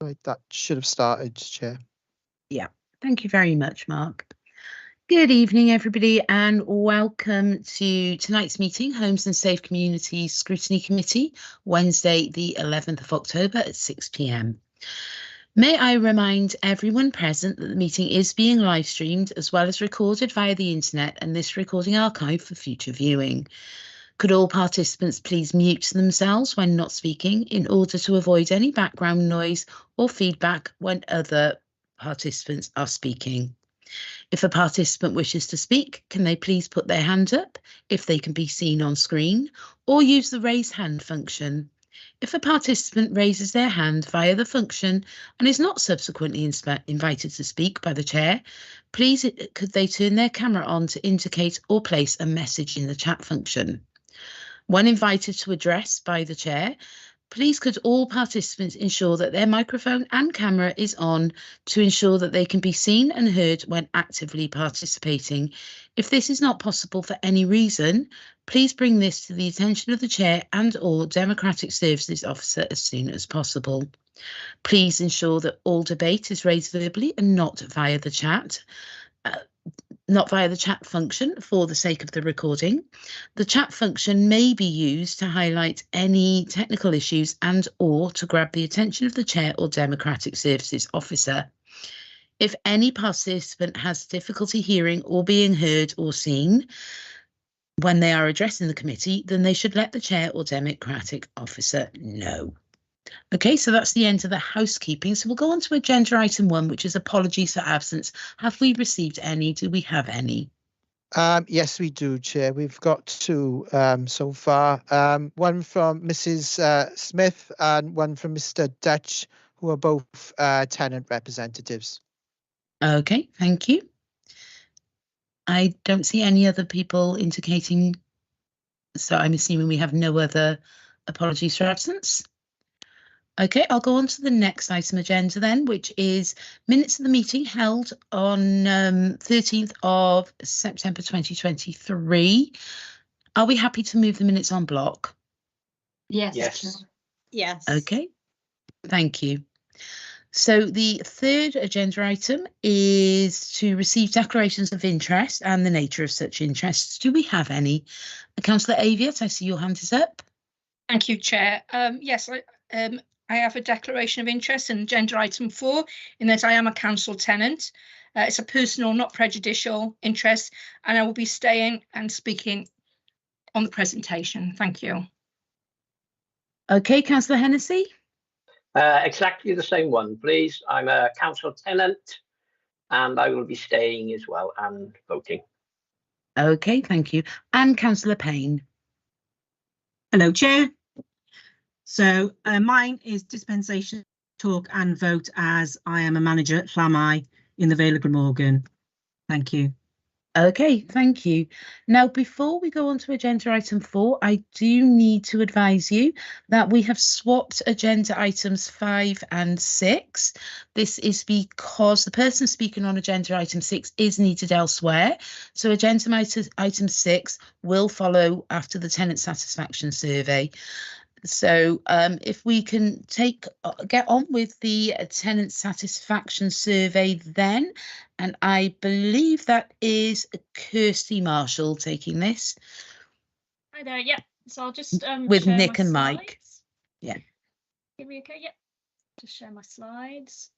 Right, that should have started, Chair. Yeah, thank you very much, Mark. Good evening, everybody, and welcome to tonight's meeting, Homes and Safe Communities Scrutiny Committee, Wednesday, the 11th of October at 6 p.m. May I remind everyone present that the meeting is being live streamed as well as recorded via the internet, and this recording archived for future viewing. Could all participants please mute themselves when not speaking in order to avoid any background noise or feedback when other participants are speaking. If a participant wishes to speak, can they please put their hand up if they can be seen on screen, or use the raise hand function. If a participant raises their hand via the function and is not subsequently invited to speak by the chair, please could they turn their camera on to indicate or place a message in the chat function. When invited to address by the chair, please could all participants ensure that their microphone and camera is on to ensure that they can be seen and heard when actively participating. If this is not possible for any reason, please bring this to the attention of the chair and or Democratic Services Officer as soon as possible. Please ensure that all debate is raised verbally and not via the chat. Function for the sake of the recording. The chat function may be used to highlight any technical issues and or to grab the attention of the chair or Democratic Services Officer. If any participant has difficulty hearing or being heard or seen when they are addressing the committee, then they should let the chair or Democratic Officer know. Okay, so that's the end of the housekeeping. So we'll go on to agenda item 1, which is apologies for absence. Have we received any? Do we have any? Yes, we do, Chair. We've got 2 so far. One from Mrs. Smith and one from Mr. Dutch, who are both tenant representatives. Okay, thank you. I don't see any other people indicating, so I'm assuming we have no other apologies for absence. Okay, I'll go on to the next item agenda then, which is minutes of the meeting held on 13th of September 2023. Are we happy to move the minutes on block? Yes. Yes. Yes. Okay, thank you. So the third agenda item is to receive declarations of interest and the nature of such interests. Do we have any? Councillor Aviat, I see your hand is up. Thank you, Chair. Yes, I have a declaration of interest in agenda item 4, in that I am a council tenant. It's a personal, not prejudicial interest, and I will be staying and speaking on the presentation. Thank you. Okay, Councillor Hennessy. Exactly the same one, please. I'm a council tenant and I will be staying as well and voting. Okay, thank you. And Councillor Payne. Hello, Chair. So mine is dispensation, talk and vote as I am a manager at Llamau in the Vale of Glamorgan. Thank you. Okay, thank you. Now, before we go on to agenda item 4, I do need to advise you that we have swapped agenda items 5 and 6. This is because the person speaking on agenda item 6 is needed elsewhere. So agenda item 6 will follow after the tenant satisfaction survey. So if we can get on with the tenant satisfaction survey then, and I believe that is Kirsty Marshall taking this. Hi there, yeah. So I'll just with share Nick my and slides. Mike. Yeah. Hear me okay? Yeah. Just share my slides.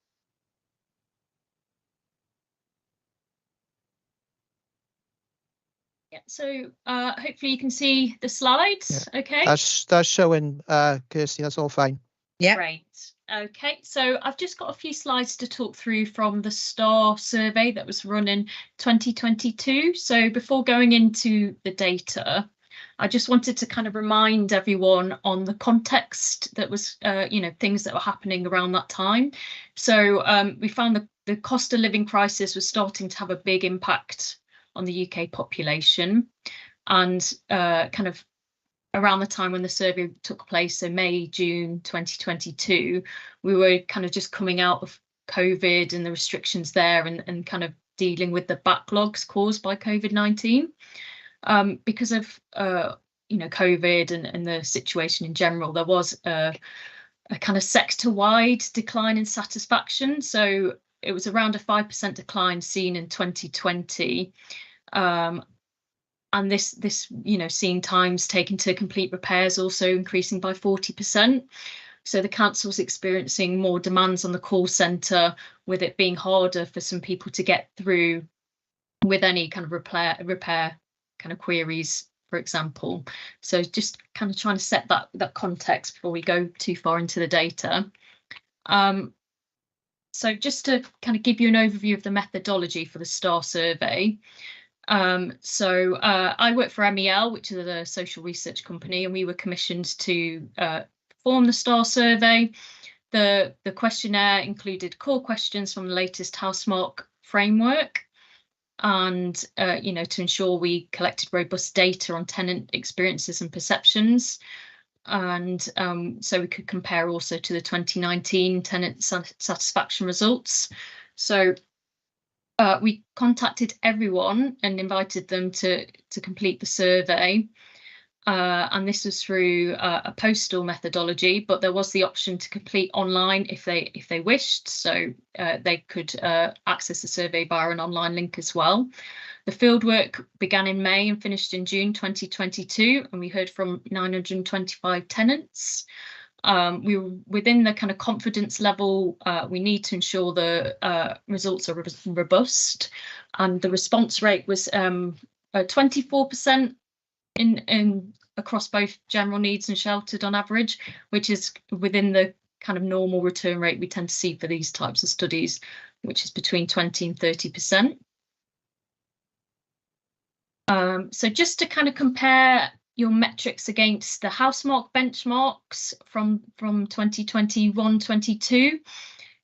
Yeah, so hopefully you can see the slides, yeah. Okay? That's showing, Kirsty, that's all fine. Yeah. Great. Okay, so I've just got a few slides to talk through from the STAR survey that was run in 2022. So before going into the data, I just wanted to kind of remind everyone on the context that was, things that were happening around that time. So we found the cost of living crisis was starting to have a big impact on the UK population, and kind of around the time when the survey took place, so May, June 2022, we were kind of just coming out of COVID and the restrictions there, and kind of dealing with the backlogs caused by COVID-19. Because of COVID and the situation in general, there was kind of sector-wide decline in satisfaction. So it was around a 5% decline seen in 2020. And this, you know, seeing times taken to complete repairs also increasing by 40%. So the council's experiencing more demands on the call centre, with it being harder for some people to get through with any kind of repair kind of queries, for example. So just kind of trying to set that context before we go too far into the data. So just to kind of give you an overview of the methodology for the STAR survey. I work for MEL, which is a social research company, and we were commissioned to perform the STAR survey. The questionnaire included core questions from the latest Housemarque framework, and you know, to ensure we collected robust data on tenant experiences and perceptions, and so we could compare also to the 2019 tenant satisfaction results. So we contacted everyone and invited them to complete the survey, and this was through a postal methodology, but there was the option to complete online if they wished. So they could access the survey via an online link as well. The fieldwork began in May and finished in June 2022, and we heard from 925 tenants. We were within the kind of confidence level we need to ensure the results are robust, and the response rate was 24% in across both general needs and sheltered on average, which is within the kind of normal return rate we tend to see for these types of studies, which is between 20 and 30%. So just to kind of compare your metrics against the Housemarque benchmarks from 2021-22.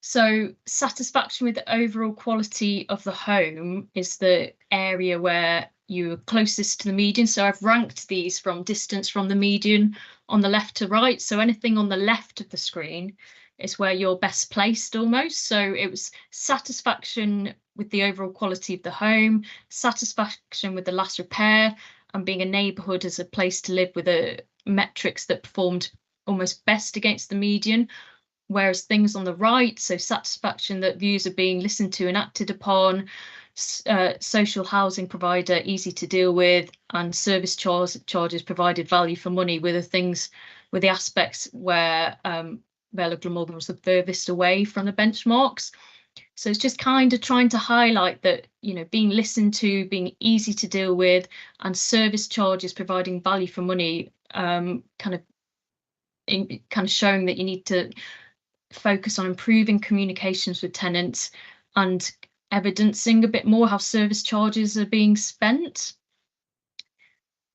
So satisfaction with the overall quality of the home is the area where you're closest to the median. So I've ranked these from distance from the median on the left to right. So anything on the left of the screen is where you're best placed almost. So it was satisfaction with the overall quality of the home, satisfaction with the last repair, and being a neighbourhood as a place to live with the metrics that performed almost best against the median. Whereas things on the right, so satisfaction that views are being listened to and acted upon, social housing provider easy to deal with, and service charges provided value for money, were the things, were the aspects where Vale of Glamorgan was the furthest away from the benchmarks. So it's just kind of trying to highlight that, you know, being listened to, being easy to deal with, and service charges providing value for money, kind of showing that you need to focus on improving communications with tenants and evidencing a bit more how service charges are being spent.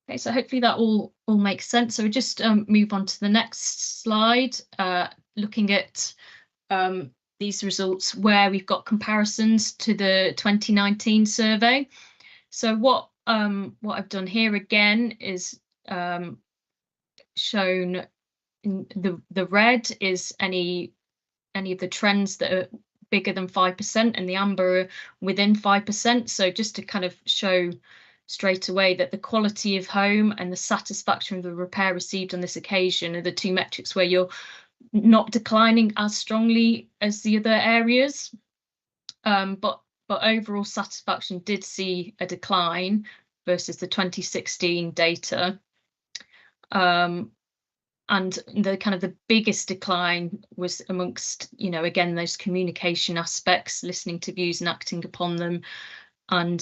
Okay, so hopefully that all makes sense. So we just move on to the next slide, looking at these results where we've got comparisons to the 2019 survey. So what I've done here again is shown in the red is any of the trends that are bigger than 5%, and the amber are within 5%. So just to kind of show straight away that the quality of home and the satisfaction of the repair received on this occasion are the two metrics where you're not declining as strongly as the other areas, but overall satisfaction did see a decline versus the 2016 data, and the kind of the biggest decline was amongst, you know, again, those communication aspects, listening to views and acting upon them, and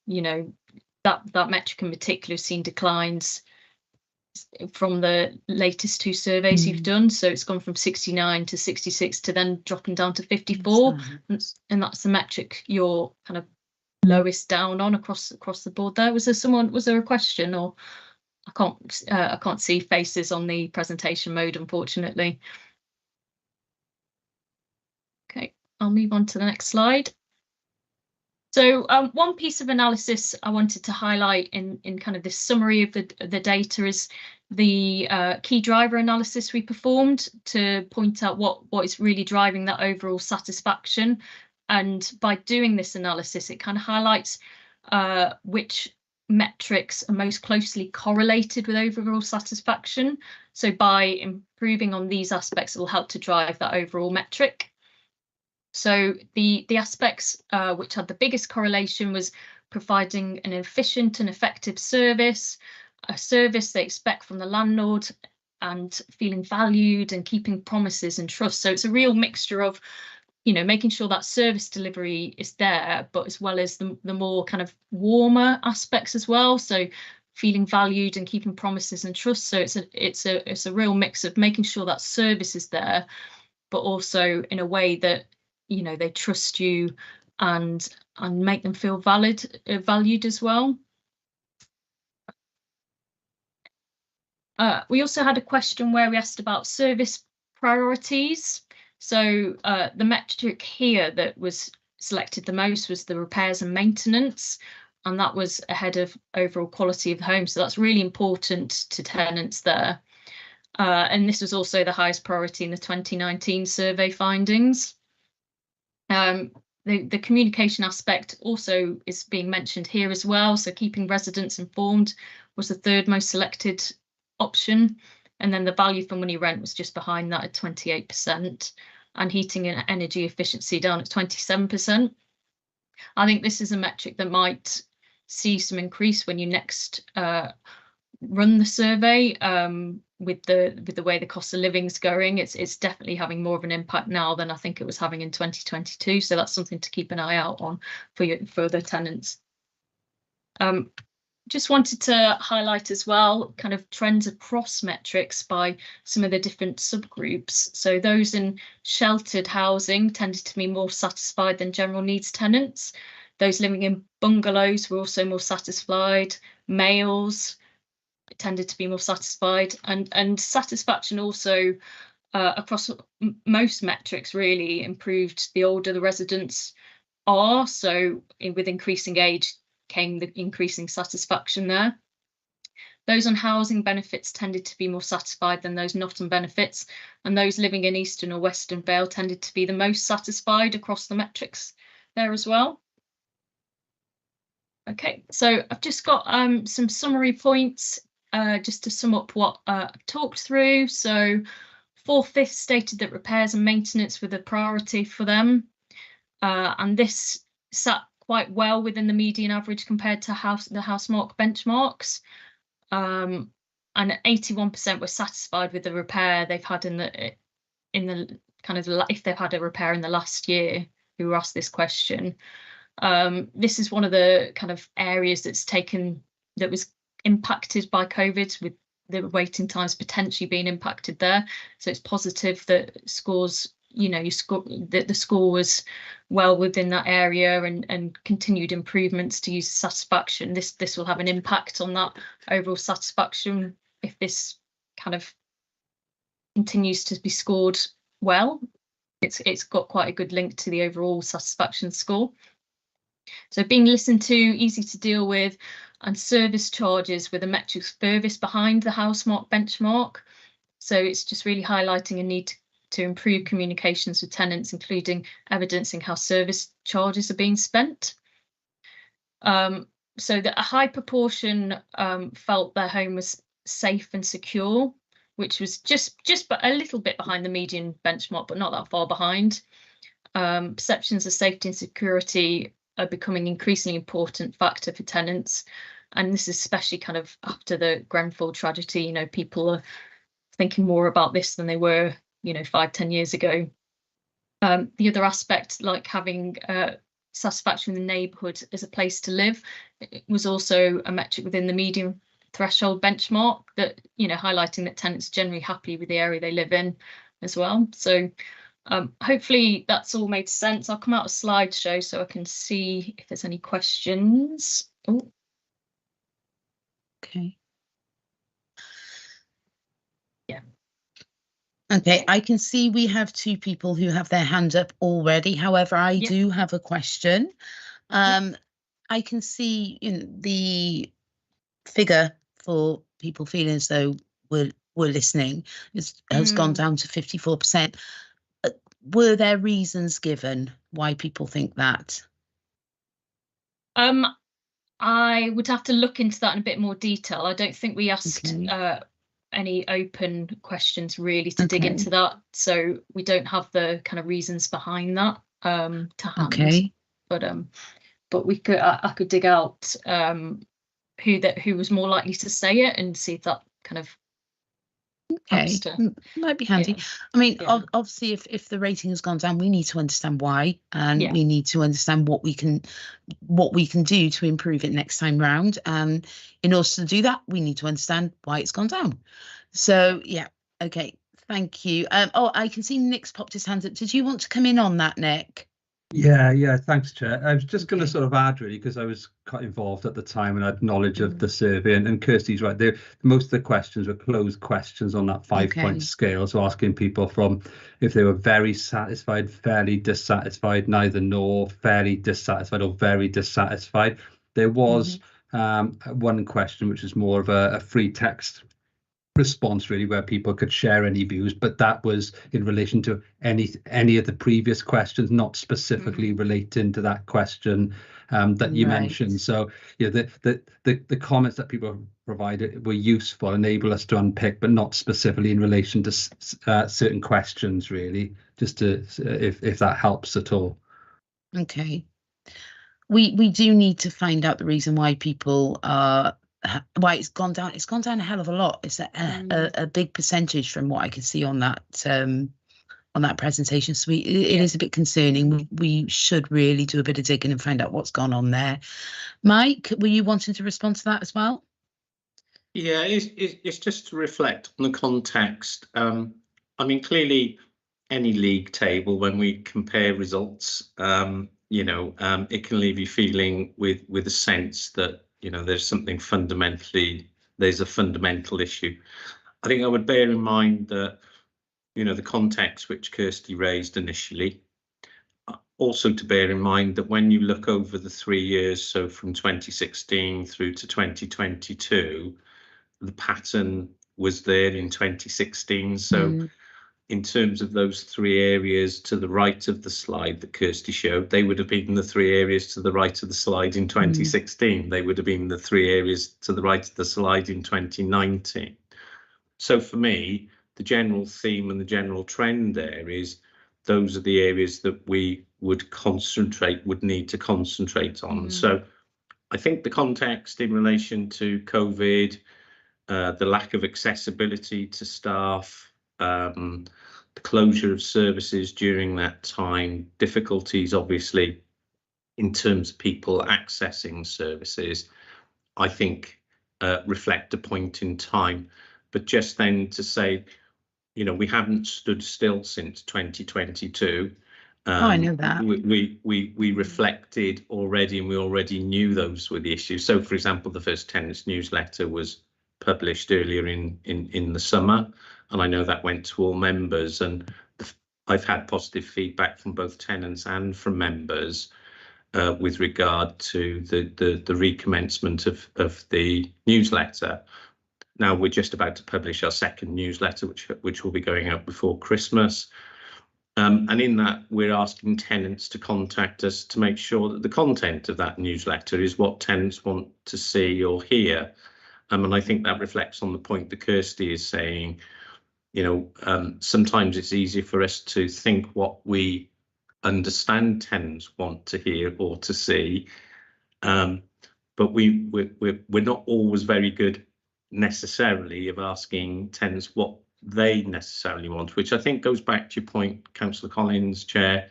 you know, that metric in particular has seen declines from the latest two surveys you've done. So it's gone from 69 to 66 to then dropping down to 54, and that's the metric you're kind of lowest down on across the board there. Was there a question, or I can't see faces on the presentation mode, unfortunately. Okay, I'll move on to the next slide. So one piece of analysis I wanted to highlight in kind of this summary of the data is the key driver analysis we performed to point out what is really driving that overall satisfaction. And by doing this analysis, it kind of highlights which metrics are most closely correlated with overall satisfaction. So by improving on these aspects, it will help to drive that overall metric. So the aspects which had the biggest correlation was providing an efficient and effective service, a service they expect from the landlord, and feeling valued and keeping promises and trust. So it's a real mixture of, you know, making sure that service delivery is there, but as well as the more kind of warmer aspects as well. So feeling valued and keeping promises and trust. So it's a real mix of making sure that service is there, but also in a way that, you know, they trust you and make them feel valued as well. We also had a question where we asked about service priorities. So the metric here that was selected the most was the repairs and maintenance, and that was ahead of overall quality of the home. So that's really important to tenants there. And this was also the highest priority in the 2019 survey findings. The communication aspect also is being mentioned here as well. So keeping residents informed was the third most selected option. And then the value for money rent was just behind that at 28%, and heating and energy efficiency down at 27%. I think this is a metric that might see some increase when you next run the survey. With the way the cost of living is going, it's definitely having more of an impact now than I think it was having in 2022. So that's something to keep an eye out on for the tenants. Just wanted to highlight as well kind of trends across metrics by some of the different subgroups. So those in sheltered housing tended to be more satisfied than general needs tenants. Those living in bungalows were also more satisfied. Males tended to be more satisfied, and satisfaction also across most metrics really improved the older the residents are. So with increasing age came the increasing satisfaction there. Those on housing benefits tended to be more satisfied than those not on benefits, and those living in Eastern or Western Vale tended to be the most satisfied across the metrics there as well. Okay, so I've just got some summary points just to sum up what I've talked through. So 4/5 stated that repairs and maintenance were the priority for them, and this sat quite well within the median average compared to the Housemarque benchmarks, and 81% were satisfied with the repair they've had in the kind of if they've had a repair in the last year who were asked this question. This is one of the kind of areas that was impacted by COVID, with the waiting times potentially being impacted there. So it's positive that scores, you know, that the score was well within that area, and continued improvements to user satisfaction. This will have an impact on that overall satisfaction if this kind of continues to be scored well. It's got quite a good link to the overall satisfaction score. So being listened to, easy to deal with, and service charges were the metrics furthest behind the Housemarque benchmark. So it's just really highlighting a need to improve communications with tenants, including evidencing how service charges are being spent. So that a high proportion felt their home was safe and secure, which was just a little bit behind the median benchmark, but not that far behind. Perceptions of safety and security are becoming an increasingly important factor for tenants, and this is especially kind of after the Grenfell tragedy. You know, people are thinking more about this than they were, you know, 5-10 years ago. The other aspect, like having satisfaction in the neighbourhood as a place to live, it was also a metric within the median threshold benchmark, that, you know, highlighting that tenants are generally happy with the area they live in as well. So hopefully that's all made sense. I'll come out a slideshow so I can see if there's any questions. Oh, Okay. yeah. Okay, I can see we have 2 people who have their hand up already. However, I do have a question. I can see the figure for people feeling as though we're listening has gone down to 54%. Were there reasons given why people think that? I would have to look into that in a bit more detail. I don't think we asked any open questions really to dig into that. So we don't have the kind of reasons behind that to hand. Okay. But we could I could dig out who was more likely to say it and see if that kind of helps to, might be handy. yeah. I mean, Yeah. obviously, if the rating has gone down, we need to understand why, and Yeah. we need to understand what we can do to improve it next time round. And in order to do that, we need to understand why it's gone down. So yeah, okay, thank you. Oh, I can see Nick's popped his hand up. Did you want to come in on that, Nick? Yeah, thanks, Chair. I was just going to Okay. sort of add, really, because I was quite involved at the time and had knowledge of the survey. And Kirsty's right. Most of the questions were closed questions on that 5-point scale. So asking people from if they were very satisfied, fairly dissatisfied, neither nor, fairly dissatisfied, or very dissatisfied. There was one question which is more of a free text response, really, where people could share any views, but that was in relation to any of the previous questions, not specifically relating to that question that you mentioned. So yeah, the comments that people provided were useful, enable us to unpick, but not specifically in relation to certain questions, really, just to if that helps at all. Okay. We do need to find out the reason why people why it's gone down. It's gone down a hell of a lot. It's a big percentage from what I can see on that presentation. So it is a bit concerning. We should really do a bit of digging and find out what's gone on there. Mike, were you wanting to respond to that as well? Yeah, it's just to reflect on the context. I mean, clearly, any league table, when we compare results, it can leave you feeling with a sense that there's a fundamental issue. I think I would bear in mind that the context which Kirsty raised initially. Also to bear in mind that when you look over the 3 years, so from 2016 through to 2022, the pattern was there in 2016. So in terms of those 3 areas to the right of the slide that Kirsty showed, they would have been the 3 areas to the right of the slide in 2016. They would have been the 3 areas to the right of the slide in 2019. So for me, the general theme and the general trend there is those are the areas that we would need to concentrate on. So I think the context in relation to COVID, the lack of accessibility to staff, the closure of services during that time, difficulties obviously in terms of people accessing services, I think reflect a point in time. But just then to say, we haven't stood still since 2022. I know that. We reflected already, and we already knew those were the issues. So, for example, the first tenants newsletter was published earlier in the summer, and I know that went to all members. And I've had positive feedback from both tenants and from members with regard to the recommencement of the newsletter. Now we're just about to publish our second newsletter, which will be going out before Christmas. And in that, we're asking tenants to contact us to make sure that the content of that newsletter is what tenants want to see or hear. And I think that reflects on the point that Kirsty is saying. Sometimes it's easier for us to think what we understand tenants want to hear or to see, but we're not always very good necessarily of asking tenants what they necessarily want, which I think goes back to your point, Councillor Collins, Chair,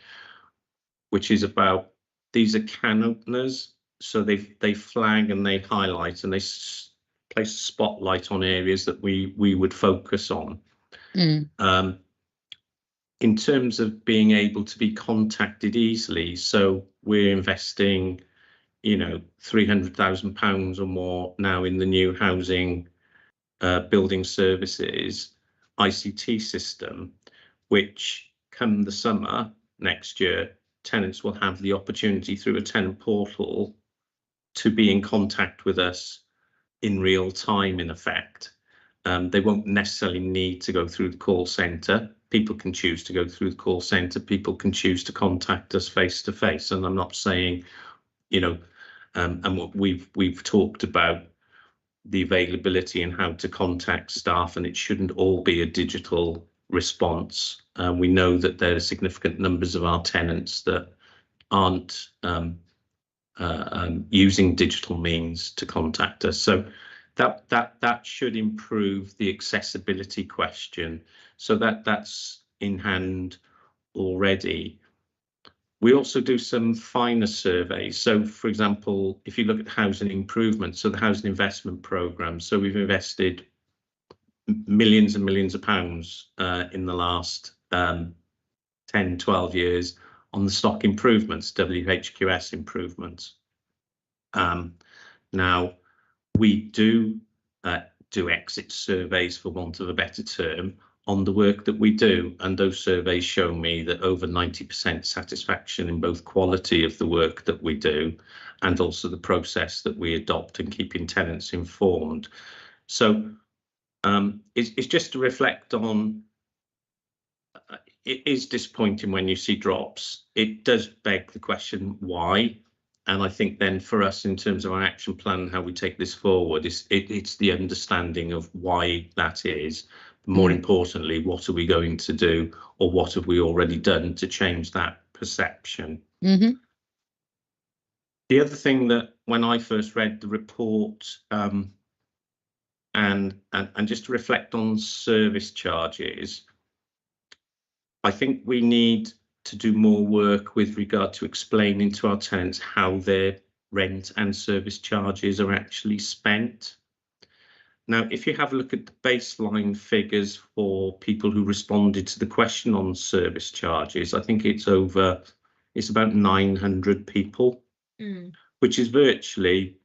which is about these are can openers, so they flag and they highlight and they place a spotlight on areas that we would focus on. In terms of being able to be contacted easily, so we're investing £300,000 or more now in the new housing building services ICT system, which come the summer next year, tenants will have the opportunity through a tenant portal to be in contact with us in real time, in effect. They won't necessarily need to go through the call centre. People can choose to go through the call centre. People can choose to contact us face to face. And I'm not saying, and what we've talked about the availability and how to contact staff, and it shouldn't all be a digital response. We know that there are significant numbers of our tenants that aren't using digital means to contact us. So that should improve the accessibility question. So that's in hand already. We also do some finer surveys. So, for example, if you look at housing improvement, so the housing investment programme, so we've invested millions and millions of pounds in the last 10, 12 years on the stock improvements, WHQS improvements. Now, we do exit surveys, for want of a better term, on the work that we do, and those surveys show me that over 90% satisfaction in both quality of the work that we do and also the process that we adopt and keeping tenants informed. So it's just to reflect on, it is disappointing when you see drops. It does beg the question why, and I think then for us in terms of our action plan and how we take this forward, it's the understanding of why that is. More importantly, what are we going to do, or what have we already done to change that perception? The other thing that when I first read the report, and just to reflect on service charges, I think we need to do more work with regard to explaining to our tenants how their rent and service charges are actually spent. Now, if you have a look at the baseline figures for people who responded to the question on service charges, I think it's about 900 people, which is virtually,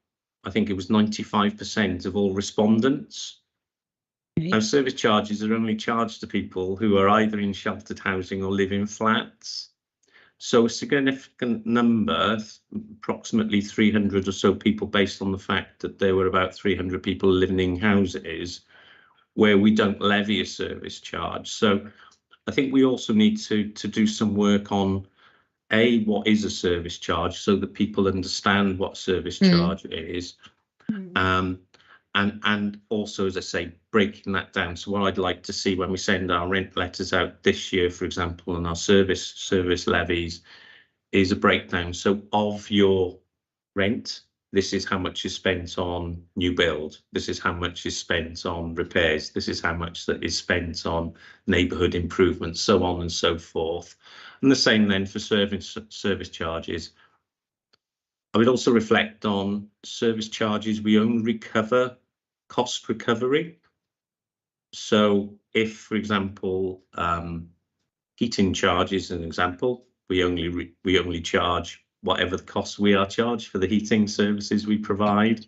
I think it was 95% of all respondents. Now, service charges are only charged to people who are either in sheltered housing or live in flats. So a significant number, approximately 300 or so people, based on the fact that there were about 300 people living in houses where we don't levy a service charge. So I think we also need to do some work on what is a service charge, so that people understand what service charge is. And also, as I say, breaking that down. So what I'd like to see when we send our rent letters out this year, for example, and our service levies, is a breakdown. So of your rent, this is how much is spent on new build. This is how much is spent on repairs. This is how much that is spent on neighbourhood improvements, so on and so forth. And the same then for service charges. I would also reflect on service charges. We only recover cost recovery. So if, for example, heating charges, an example, we only charge whatever the costs we are charged for the heating services we provide,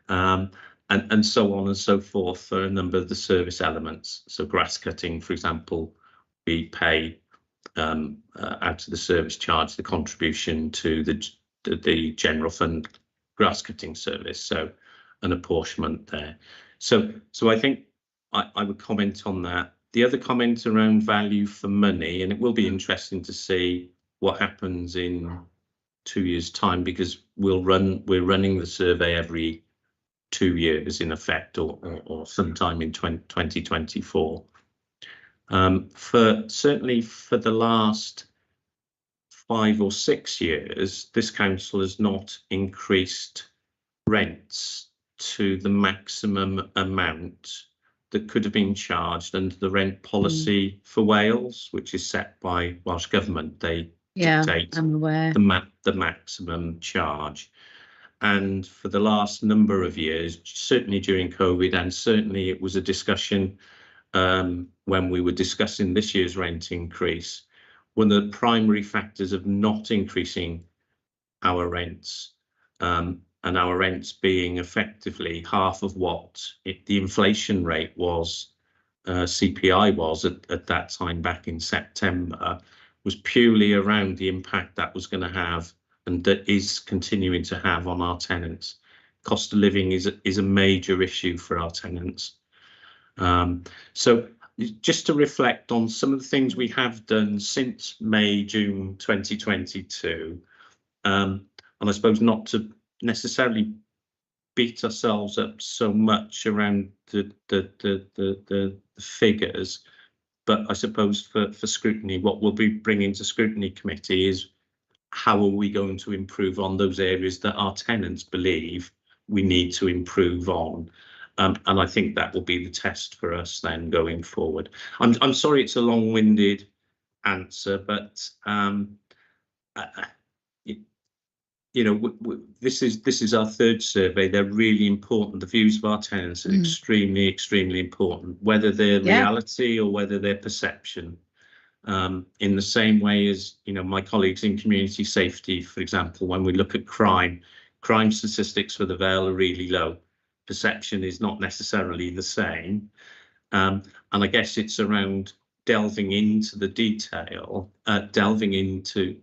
and so on and so forth for a number of the service elements. So grass cutting, for example, we pay out of the service charge the contribution to the general fund grass cutting service, so an apportionment there. So I think I would comment on that. The other comment around value for money, and it will be interesting to see what happens in 2 years' time, because we're running the survey every 2 years in effect, or sometime in 2024. Certainly for the last 5 or 6 years, this council has not increased rents to the maximum amount that could have been charged under the rent policy for Wales, which is set by Welsh Government. They dictate the maximum charge. And for the last number of years, certainly during COVID, and certainly it was a discussion when we were discussing this year's rent increase, one of the primary factors of not increasing our rents, and our rents being effectively half of what the inflation rate was, CPI was at that time back in September, was purely around the impact that was going to have, and that is continuing to have, on our tenants. Cost of living is a major issue for our tenants. So just to reflect on some of the things we have done since May, June 2022, and I suppose not to necessarily beat ourselves up so much around the figures. But I suppose for scrutiny, what we'll be bringing to scrutiny committee is how are we going to improve on those areas that our tenants believe we need to improve on. And I think that will be the test for us then going forward. I'm sorry it's a long-winded answer, but you know, this is our third survey. They're really important. The views of our tenants are extremely important, whether they're reality or whether they're perception. In the same way as, you know, my colleagues in community safety, for example, when we look at crime statistics for the Vale are really low. Perception is not necessarily the same. And I guess it's around delving into the detail, delving into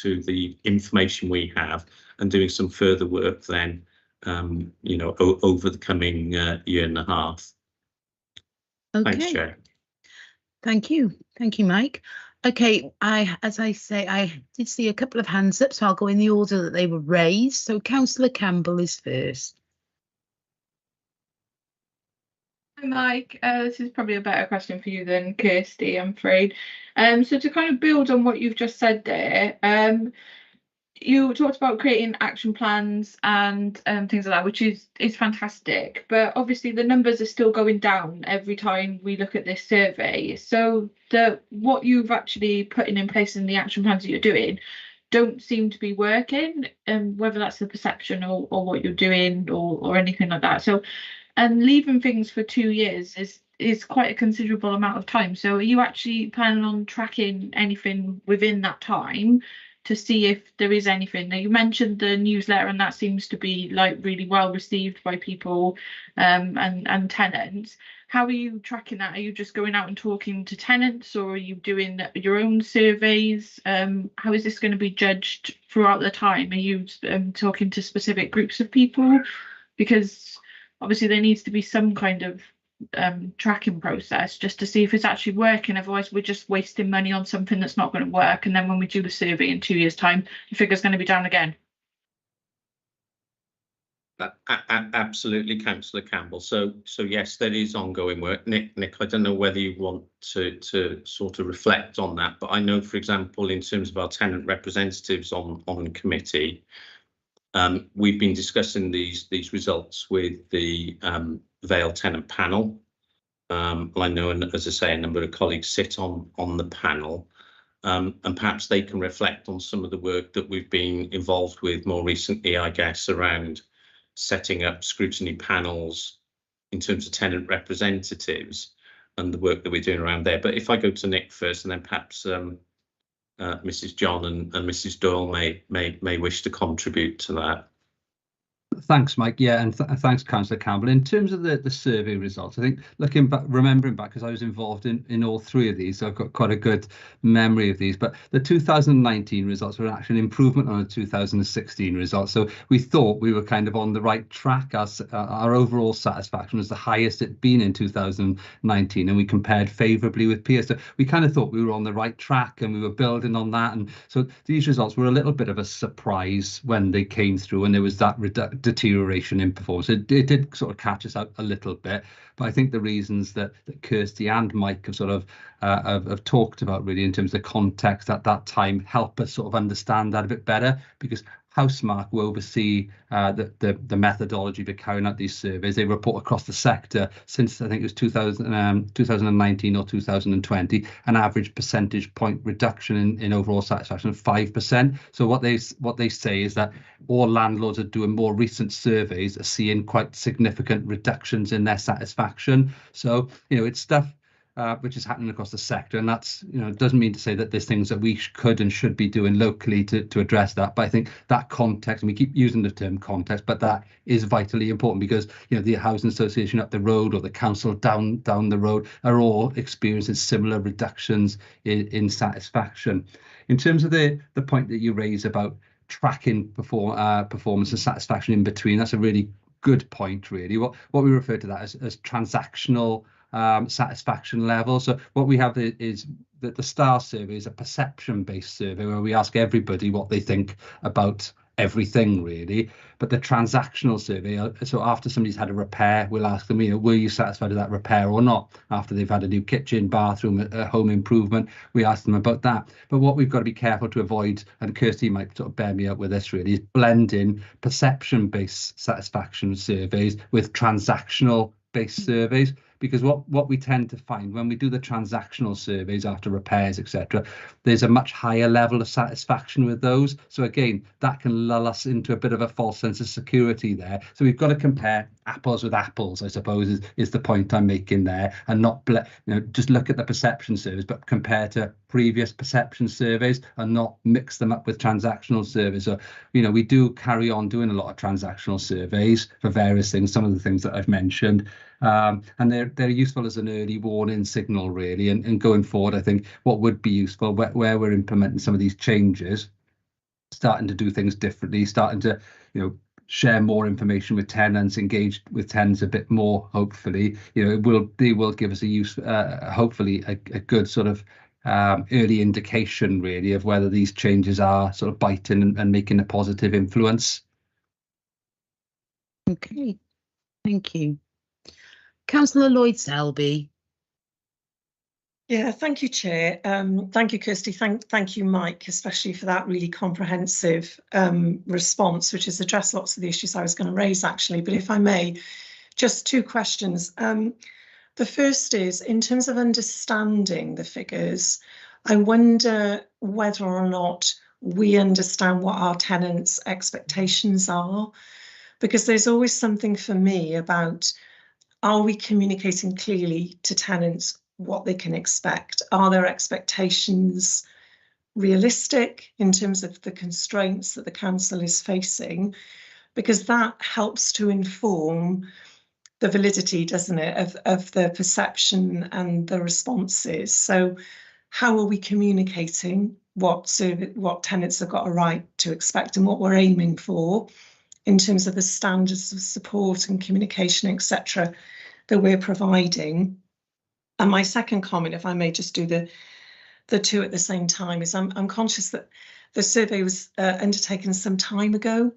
the information we have and doing some further work then, you know, over the coming year and a half. Okay. Thanks, Chair. Thank you, Mike. Okay, as I say, I did see a couple of hands up, so I'll go in the order that they were raised. So Councillor Campbell is first. Hi, Mike. This is probably a better question for you than Kirsty, I'm afraid. So to kind of build on what you've just said there, you talked about creating action plans and things like that, which is fantastic. But obviously the numbers are still going down every time we look at this survey. So what you've actually putting in place in the action plans that you're doing don't seem to be working, whether that's the perception or what you're doing or anything like that. So and leaving things for 2 years is quite a considerable amount of time. So are you actually planning on tracking anything within that time to see if there is anything? Now, you mentioned the newsletter, and that seems to be like really well received by people and tenants. How are you tracking that? Are you just going out and talking to tenants, or are you doing your own surveys? How is this going to be judged throughout the time? Are you talking to specific groups of people? Because obviously there needs to be some kind of tracking process just to see if it's actually working. Otherwise we're just wasting money on something that's not going to work, and then when we do the survey in 2 years' time, the figure's going to be down again. Absolutely, Councillor Campbell. So yes, there is ongoing work. Nick, I don't know whether you want to sort of reflect on that, but I know, for example, in terms of our tenant representatives on committee, we've been discussing these results with the Vale tenant panel. I know, and as I say, a number of colleagues sit on the panel, and perhaps they can reflect on some of the work that we've been involved with more recently, I guess, around setting up scrutiny panels in terms of tenant representatives and the work that we're doing around there. But if I go to Nick first, and then perhaps Mrs. John and Mrs. Doyle may wish to contribute to that. Thanks, Mike. Yeah, and thanks, Councillor Campbell. In terms of the survey results, I think looking back, remembering back, because I was involved in all three of these, so I've got quite a good memory of these. But the 2019 results were actually an improvement on the 2016 results. So we thought we were kind of on the right track. Our overall satisfaction was the highest it'd been in 2019, and we compared favourably with peers. So we kind of thought we were on the right track, and we were building on that. And so these results were a little bit of a surprise when they came through, and there was that deterioration in performance. It did sort of catch us out a little bit, but I think the reasons that Kirsty and Mike have sort of have talked about really in terms of the context at that time help us sort of understand that a bit better, because Housemark will oversee the methodology for carrying out these surveys. They report across the sector since I think it was 2019 or 2020, an average percentage point reduction in overall satisfaction of 5%. So what they say is that all landlords are doing more recent surveys are seeing quite significant reductions in their satisfaction. So, you know, it's stuff which is happening across the sector, and that's, you know, doesn't mean to say that there's things that we could and should be doing locally to address that. But I think that context, and we keep using the term context, but that is vitally important, because, you know, the housing association up the road or the council down the road are all experiencing similar reductions in satisfaction. In terms of the point that you raise about tracking performance and satisfaction in between, that's a really good point, really. What we refer to that as transactional satisfaction level. So what we have is that the STAR survey is a perception-based survey where we ask everybody what they think about everything really. But the transactional survey, so after somebody's had a repair, we'll ask them, you know, were you satisfied with that repair or not? After they've had a new kitchen, bathroom, a home improvement, we ask them about that. But what we've got to be careful to avoid, and Kirsty might sort of bear me up with this really, is blending perception-based satisfaction surveys with transactional-based surveys. Because what we tend to find when we do the transactional surveys after repairs, etc., there's a much higher level of satisfaction with those. So again, that can lull us into a bit of a false sense of security there. So we've got to compare apples with apples, I suppose, is the point I'm making there, and not just look at the perception surveys, but compare to previous perception surveys and not mix them up with transactional surveys. So, you know, we do carry on doing a lot of transactional surveys for various things, some of the things that I've mentioned. And they're useful as an early warning signal, really. And going forward, I think what would be useful where we're implementing some of these changes, starting to do things differently, starting to, you know, share more information with tenants, engage with tenants a bit more. Hopefully, you know, they will give us a use, hopefully a good sort of early indication, really, of whether these changes are sort of biting and making a positive influence. Okay, thank you. Councillor Lloyd-Selby. Yeah, thank you, Chair. Thank you, Kirsty. Thank you, Mike, especially for that really comprehensive response, which has addressed lots of the issues I was going to raise, actually. But if I may, just two questions. The first is, in terms of understanding the figures, I wonder whether or not we understand what our tenants' expectations are, because there's always something for me about, are we communicating clearly to tenants what they can expect? Are their expectations realistic in terms of the constraints that the council is facing? Because that helps to inform the validity, doesn't it, of the perception and the responses. So how are we communicating what tenants have got a right to expect and what we're aiming for in terms of the standards of support and communication, etc., that we're providing? And my second comment, if I may just do the two at the same time, is I'm conscious that the survey was undertaken some time ago.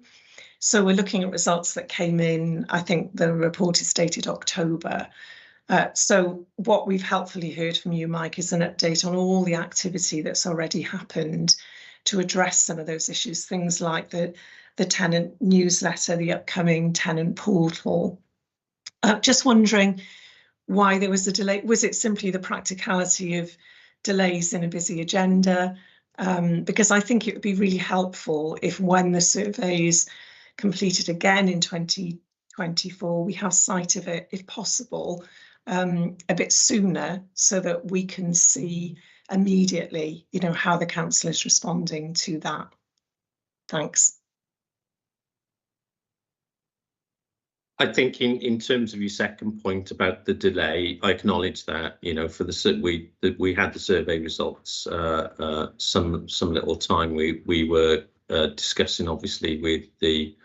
So we're looking at results that came in, I think the report is dated October. So what we've helpfully heard from you, Mike, is an update on all the activity that's already happened to address some of those issues, things like the tenant newsletter, the upcoming tenant portal. Just wondering why there was a delay. Was it simply the practicality of delays in a busy agenda? Because I think it would be really helpful if, when the survey is completed again in 2024, we have sight of it, if possible, a bit sooner, so that we can see immediately, you know, how the council is responding to that. Thanks. I think in terms of your second point about the delay, I acknowledge that, you know, for we had the survey results some little time. We were discussing, obviously, with the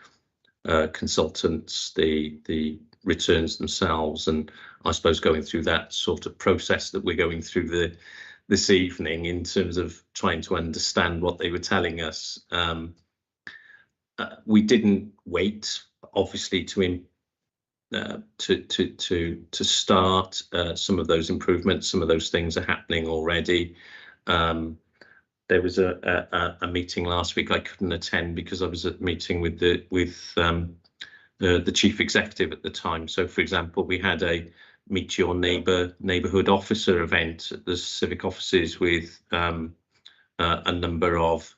consultants the returns themselves, and I suppose going through that sort of process that we're going through this evening in terms of trying to understand what they were telling us. We didn't wait, obviously, to start some of those improvements. Some of those things are happening already. There was a meeting last week I couldn't attend because I was at a meeting with the chief executive at the time. So, for example, we had a Meet Your Neighbourhood Officer event at the civic offices with a number of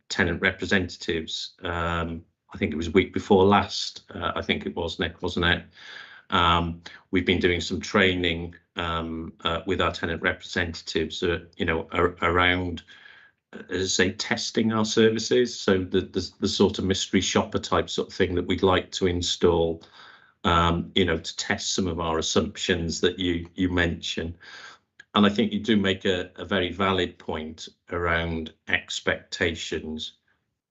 tenant representatives. I think it was a week before last. I think it was, Nick, wasn't it? We've been doing some training with our tenant representatives, you know, around, as I say, testing our services. So the sort of mystery shopper type sort of thing that we'd like to install, you know, to test some of our assumptions that you mention. And I think you do make a very valid point around expectations.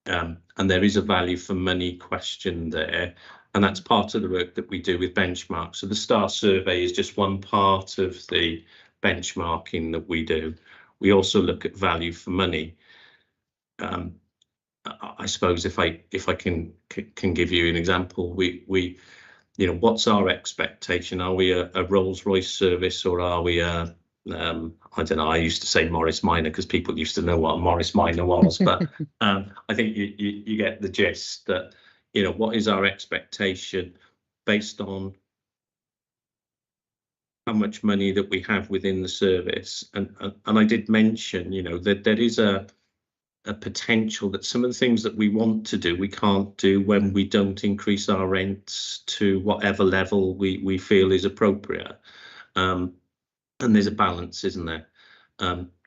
And there is a value for money question there, and that's part of the work that we do with benchmarks. So the STAR survey is just one part of the benchmarking that we do. We also look at value for money, and I suppose if I can give you an example, we you know, what's our expectation? Are we a Rolls-Royce service, or are we a I don't know, I used to say Morris Minor because people used to know what a Morris Minor was, but I think you get the gist that, you know, what is our expectation based on how much money that we have within the service. And I did mention, you know, that there is a potential that some of the things that we want to do, we can't do when we don't increase our rents to whatever level we feel is appropriate. And there's a balance, isn't there?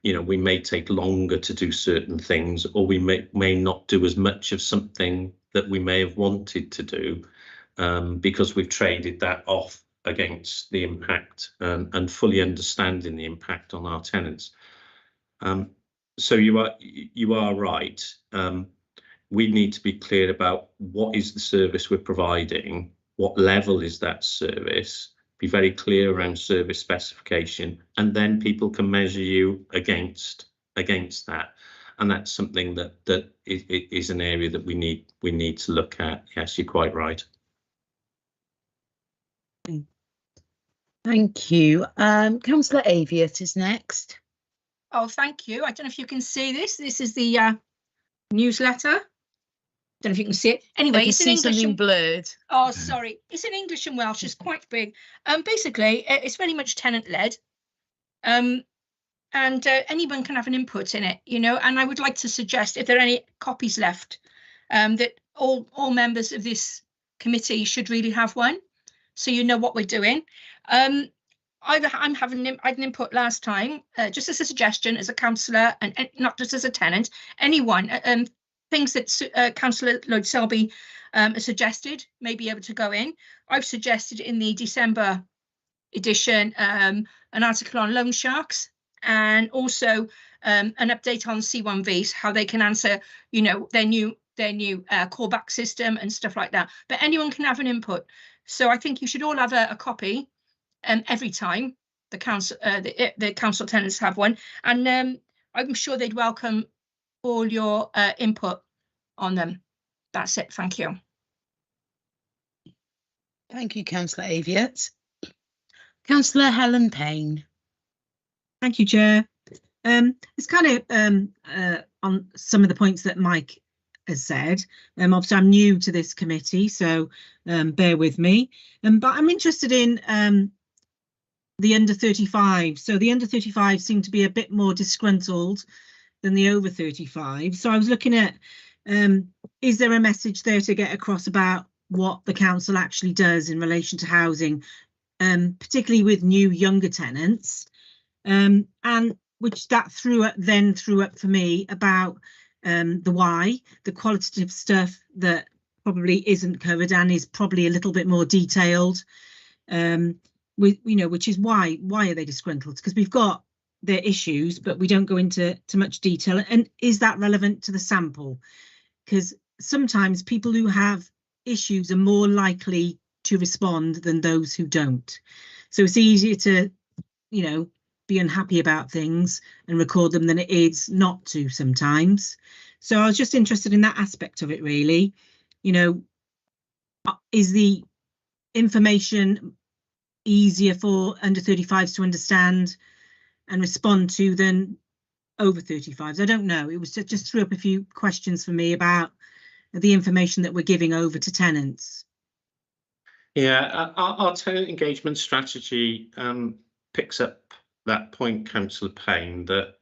You know, we may take longer to do certain things, or we may not do as much of something that we may have wanted to do, because we've traded that off against the impact, and fully understanding the impact on our tenants. So you are right. We need to be clear about what is the service we're providing, what level is that service, be very clear around service specification, and then people can measure you against that. And that's something that is an area that we need to look at. Yes, you're quite right. Thank you. Councillor Aviat is next. Oh, thank you. I don't know if you can see this. This is the newsletter. Don't know if you can see it. Anyway, it's in English and blurred. Oh, sorry. It's in English and Welsh. It's quite big. Basically, it's very much tenant-led. And anyone can have an input in it, you know. And I would like to suggest, if there are any copies left, that all members of this committee should really have one, so you know what we're doing. I had an input last time, just as a suggestion, as a councillor, and not just as a tenant. Anyone, things that Councillor Lloyd Selby suggested may be able to go in. I've suggested in the December edition an article on loan sharks, and also an update on C1Vs, how they can answer, you know, their new callback system and stuff like that. But anyone can have an input. So I think you should all have a copy every time the council tenants have one, and I'm sure they'd welcome all your input on them. That's it. Thank you. Thank you, Councillor Aviat. Councillor Helen Payne. Thank you, Chair. It's kind of on some of the points that Mike has said. Obviously, I'm new to this committee, so bear with me. But I'm interested in the under 35. So the under 35 seem to be a bit more disgruntled than the over 35. So I was looking at, is there a message there to get across about what the council actually does in relation to housing, particularly with new younger tenants, and which that threw up for me about the why, the qualitative stuff that probably isn't covered and is probably a little bit more detailed, which is why are they disgruntled? Because we've got their issues, but we don't go into much detail. And is that relevant to the sample? Because sometimes people who have issues are more likely to respond than those who don't. So it's easier to, you know, be unhappy about things and record them than it is not to sometimes. So I was just interested in that aspect of it, really. You know, is the information easier for under 35s to understand and respond to than over 35s? I don't know. It was just threw up a few questions for me about the information that we're giving over to tenants. Yeah, our tenant engagement strategy picks up that point, Councillor Payne, that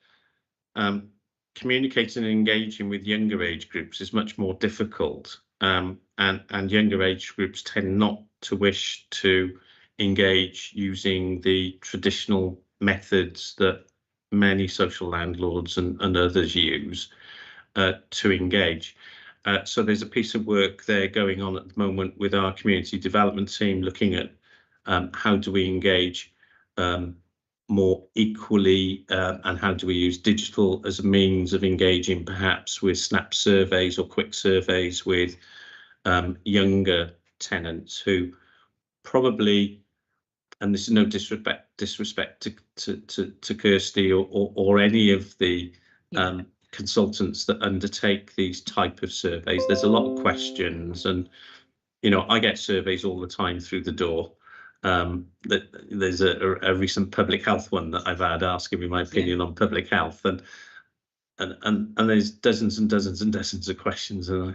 communicating and engaging with younger age groups is much more difficult, and younger age groups tend not to wish to engage using the traditional methods that many social landlords and others use to engage. So there's a piece of work there going on at the moment with our community development team, looking at how do we engage more equally, and how do we use digital as a means of engaging, perhaps with snap surveys or quick surveys with younger tenants who probably, and this is no disrespect to Kirsty or any of the consultants that undertake these type of surveys. There's a lot of questions, and I get surveys all the time through the door. There's a recent public health one that I've had asking me my opinion on public health, and there's dozens and dozens and dozens of questions, and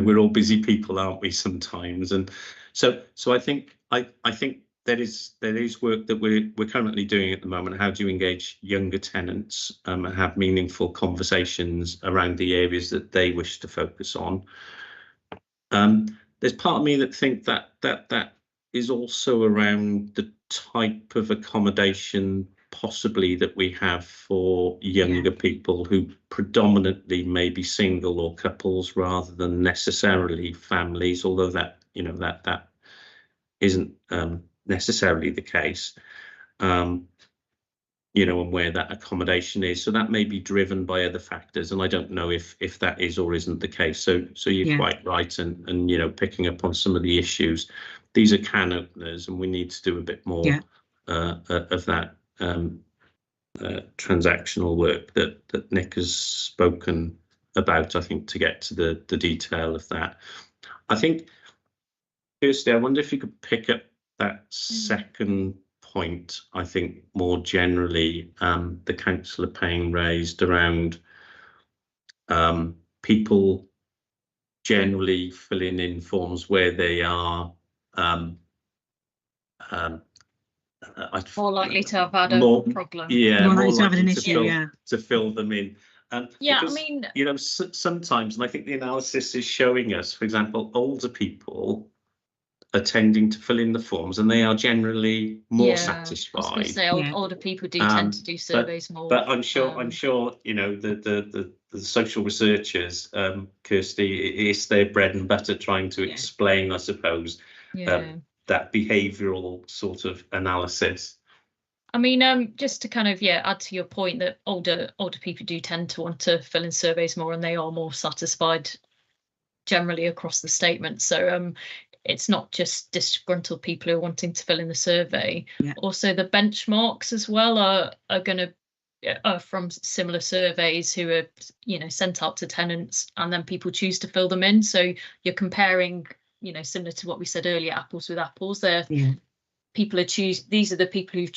we're all busy people, aren't we, sometimes? And so I think there is work that we're currently doing at the moment. How do you engage younger tenants and have meaningful conversations around the areas that they wish to focus on? There's part of me that think that is also around the type of accommodation possibly that we have for younger people who predominantly may be single or couples rather than necessarily families, although that that isn't necessarily the case, and where that accommodation is. So that may be driven by other factors, and I don't know if that is or isn't the case. So you're quite right, and picking up on some of the issues. These are can openers, and we need to do a bit more of that transactional work that Nick has spoken about, I think, to get to the detail of that. I think, Kirsty, I wonder if you could pick up that second point. I think more generally, the councillor Payne raised around people generally filling in forms where they are more likely to have had a problem. Yeah, more likely to have an issue, to fill them in. Because, I mean, sometimes, and I think the analysis is showing us, for example, older people are tending to fill in the forms, and they are generally more satisfied. I was going to say older people do tend to do surveys more. But I'm sure the social researchers, Kirsty, it's their bread and butter trying to explain, I suppose, that behavioural sort of analysis. I mean, just to kind of add to your point that older people do tend to want to fill in surveys more, and they are more satisfied generally across the statement. So it's not just disgruntled people who are wanting to fill in the survey. Also, the benchmarks as well are going to from similar surveys who are sent out to tenants, and then people choose to fill them in. So you're comparing, similar to what we said earlier, apples with apples. People are these are the people who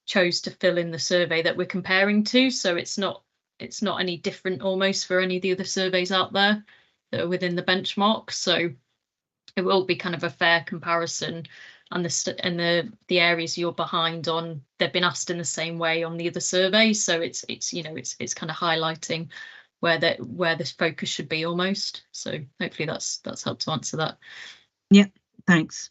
chose to fill in the survey that we're comparing to. So it's not any different almost for any of the other surveys out there that are within the benchmark. So it will be kind of a fair comparison, and the areas you're behind on, they've been asked in the same way on the other surveys. So it's kind of highlighting where this focus should be almost. So hopefully that's helped to answer that. Yeah, thanks.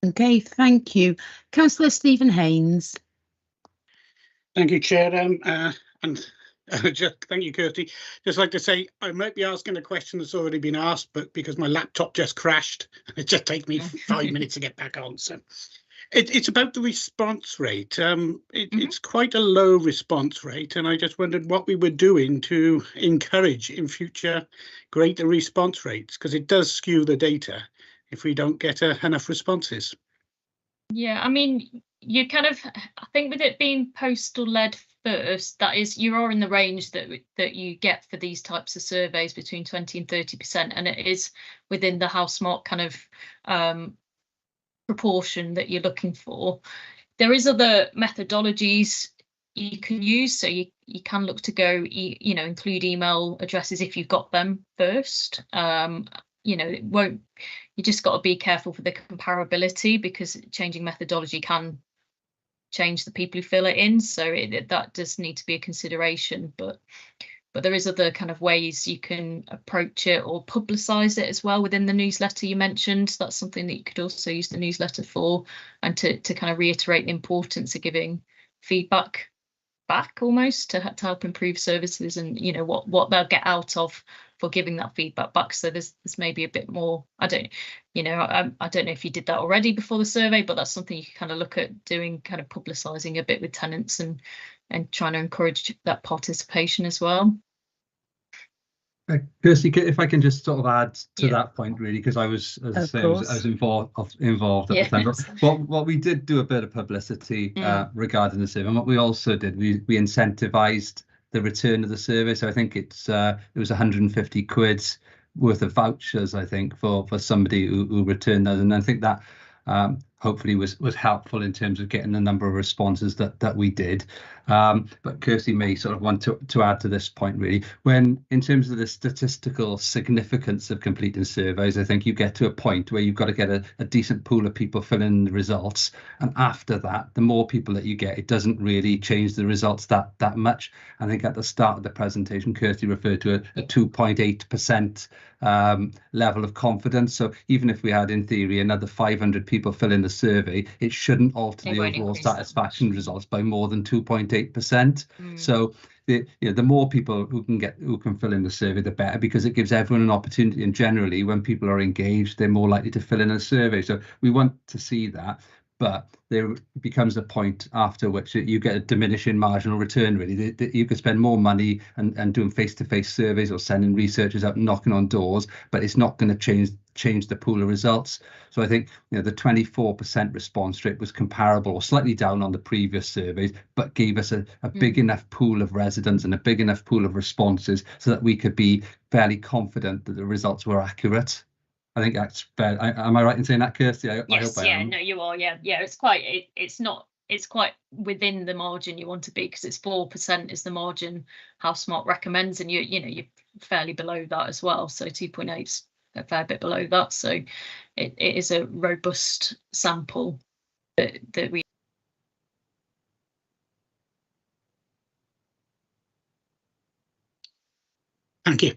Okay, thank you. Councillor Stephen Haynes. Thank you, Chair. And just thank you, Kirsty. Just like to say, I might be asking a question that's already been asked, but because my laptop just crashed, it just takes me 5 minutes to get back on. So it's about the response rate. It's quite a low response rate, and I just wondered what we were doing to encourage in future greater response rates, because it does skew the data if we don't get enough responses. Yeah, I mean, you kind of, I think with it being postal led first, that is, you are in the range that you get for these types of surveys between 20 and 30%, and it is within the Housemarque kind of proportion that you're looking for. There is other methodologies you can use, so you can look to go, include email addresses if you've got them first. It won't, you just got to be careful for the comparability, because changing methodology can change the people who fill it in, so that does need to be a consideration. But there is other kind of ways you can approach it, or publicise it as well within the newsletter you mentioned. That's something that you could also use the newsletter for, and to kind of reiterate the importance of giving feedback back almost to help improve services, and what they'll get out of for giving that feedback back. So there's maybe a bit more, I don't know if you did that already before the survey, but that's something you can kind of look at doing, kind of publicising a bit with tenants and trying to encourage that participation as well. Kirsty, if I can just sort of add to that point, really, because I was, as I say, I was involved at the time. But what we did do a bit of publicity regarding the survey, and what we also did, we incentivised the return of the survey. So I think it was 150 quid worth of vouchers, I think, for somebody who returned those, and I think that hopefully was helpful in terms of getting the number of responses that we did. But Kirsty may sort of want to add to this point, really. When, in terms of the statistical significance of completing surveys, I think you get to a point where you've got to get a decent pool of people filling in the results. And after that, the more people that you get, it doesn't really change the results that much. I think at the start of the presentation, Kirsty referred to a 2.8% level of confidence. So even if we had, in theory, another 500 people fill in the survey, it shouldn't alter the overall satisfaction results by more than 2.8%. So the more people who can fill in the survey, the better, because it gives everyone an opportunity. And generally, when people are engaged, they're more likely to fill in a survey. So we want to see that. But there becomes a point after which you get a diminishing marginal return, really. You could spend more money and doing face-to-face surveys or sending researchers out knocking on doors, but it's not going to change the pool of results. So I think the 24% response rate was comparable or slightly down on the previous surveys, but gave us a big enough pool of residents and a big enough pool of responses so that we could be fairly confident that the results were accurate. I think that's fair. Am I right in saying that, Kirsty? Yes, I hope I am. No, you are. Yeah, it's quite within the margin you want to be, because it's 4% is the margin How Smart recommends, and you're fairly below that as well. So 2.8 is a fair bit below that. So it is a robust sample that we. Thank you.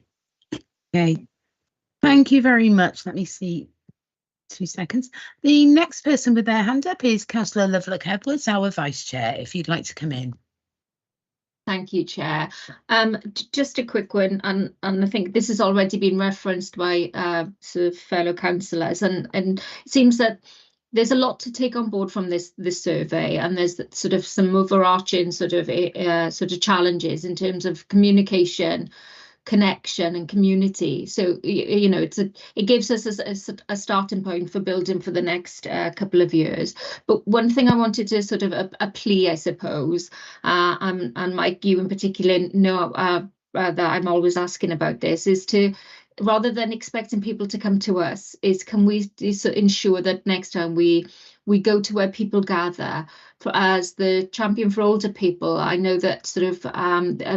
Okay. Thank you very much. Let me see. 2 seconds. The next person with their hand up is Councillor Lovelock Edwards, our Vice Chair, if you'd like to come in. Thank you, Chair. Just a quick one, and I think this has already been referenced by sort of fellow councillors, and it seems that there's a lot to take on board from this survey, and there's sort of some overarching sort of challenges in terms of communication, connection and community. So it gives us a starting point for building for the next couple of years. But one thing I wanted to sort of a plea, I suppose, and Mike, you in particular know that I'm always asking about this, is to, rather than expecting people to come to us, is can we ensure that next time we go to where people gather. As the champion for older people, I know that sort of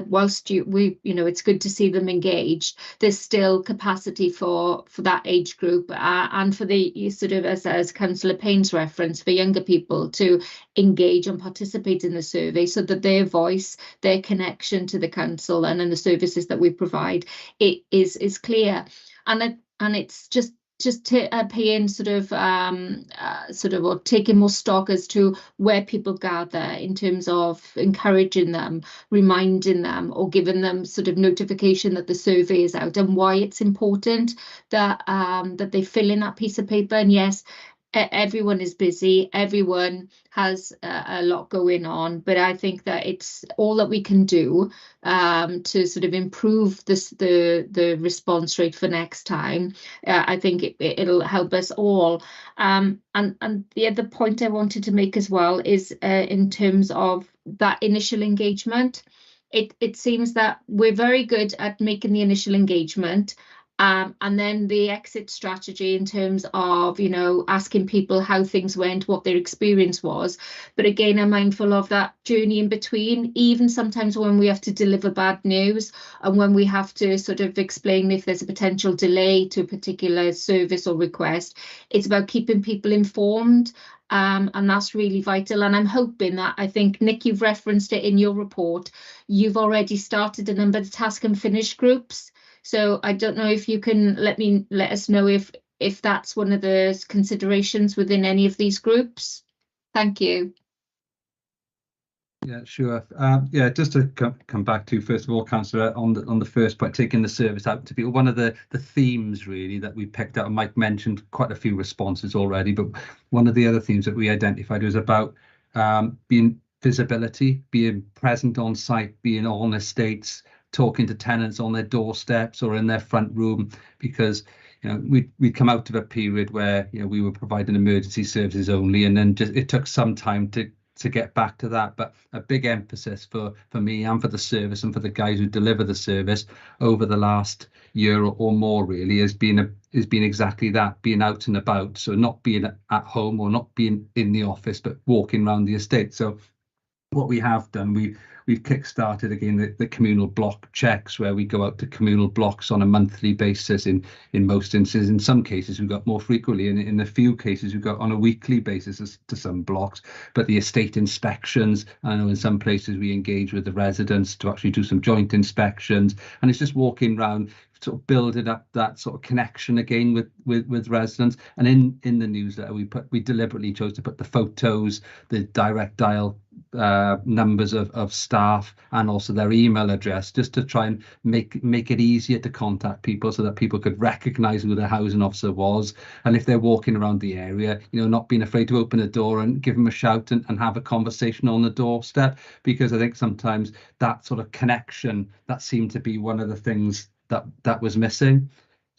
whilst it's good to see them engaged, there's still capacity for that age group and for the sort of, as Councillor Payne's reference, for younger people to engage and participate in the survey, so that their voice, their connection to the council and in the services that we provide, it is clear. And it's just paying or taking more stock as to where people gather, in terms of encouraging them, reminding them, or giving them sort of notification that the survey is out and why it's important that they fill in that piece of paper. And yes, everyone is busy, everyone has a lot going on, but I think that it's all that we can do to sort of improve the response rate for next time. I think it'll help us all. And the other point I wanted to make as well is in terms of that initial engagement. It seems that we're very good at making the initial engagement, and then the exit strategy in terms of, asking people how things went, what their experience was. But again, I'm mindful of that journey in between, even sometimes when we have to deliver bad news and when we have to sort of explain if there's a potential delay to a particular service or request. It's about keeping people informed. And that's really vital. And I'm hoping that, I think, Nick, you've referenced it in your report, you've already started a number of task and finish groups. So I don't know if you can let us know if that's one of the considerations within any of these groups. Thank you. Yeah, sure. Just to come back to, first of all, Councillor, on the first point, taking the service out to people, one of the themes really that we picked up, and Mike mentioned quite a few responses already, but one of the other themes that we identified was about being visibility, being present on site, being on estates, talking to tenants on their doorsteps or in their front room, because we'd come out of a period where we were providing emergency services only, and then it took some time to get back to that. But a big emphasis for me and for the service and for the guys who deliver the service over the last year or more really has been exactly that, being out and about. So not being at home or not being in the office, but walking around the estate. So what we have done, we've kick-started again the communal block checks, where we go out to communal blocks on a monthly basis in most instances. In some cases we've got more frequently, and in a few cases we've got on a weekly basis to some blocks. But the estate inspections, I know in some places we engage with the residents to actually do some joint inspections, and it's just walking around, sort of building up that sort of connection again with residents. And in the newsletter we deliberately chose to put the photos, the direct dial numbers of staff, and also their email address, just to try and make it easier to contact people, so that people could recognize who their housing officer was, and if they're walking around the area, not being afraid to open a door and give them a shout and have a conversation on the doorstep. Because I think sometimes that sort of connection, that seemed to be one of the things that was missing.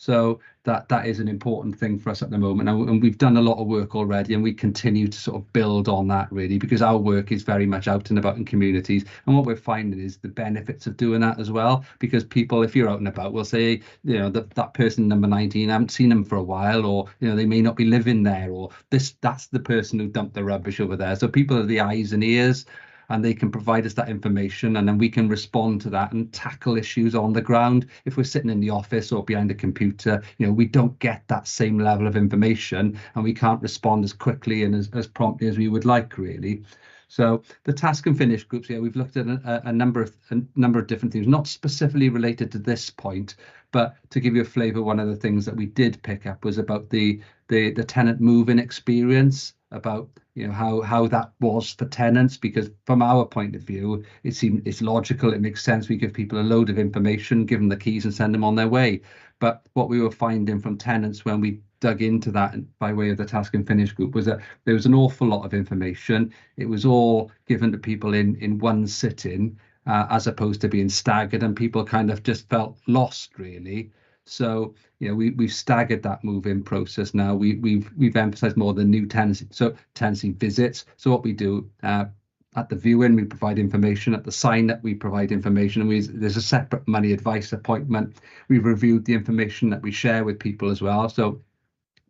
So that is an important thing for us at the moment, and we've done a lot of work already, and we continue to sort of build on that really, because our work is very much out and about in communities. And what we're finding is the benefits of doing that as well, because people, if you're out and about, will say, that person number 19, I haven't seen them for a while, or they may not be living there, or that's the person who dumped the rubbish over there. So people are the eyes and ears, and they can provide us that information, and then we can respond to that and tackle issues on the ground. If we're sitting in the office or behind a computer, we don't get that same level of information, and we can't respond as quickly and as promptly as we would like, really. So the task and finish groups, we've looked at a number of different things, not specifically related to this point, but to give you a flavour, one of the things that we did pick up was about the tenant move-in experience, about how that was for tenants, because from our point of view it's logical, it makes sense, we give people a load of information, give them the keys and send them on their way. But what we were finding from tenants when we dug into that by way of the task and finish group was that there was an awful lot of information. It was all given to people in one sitting, as opposed to being staggered, and people kind of just felt lost really. So we've staggered that move-in process now. We've emphasised more the new tenancy visits. So what we do at the viewing, we provide information. At the sign-up, we provide information, and there's a separate money advice appointment. We've reviewed the information that we share with people as well. So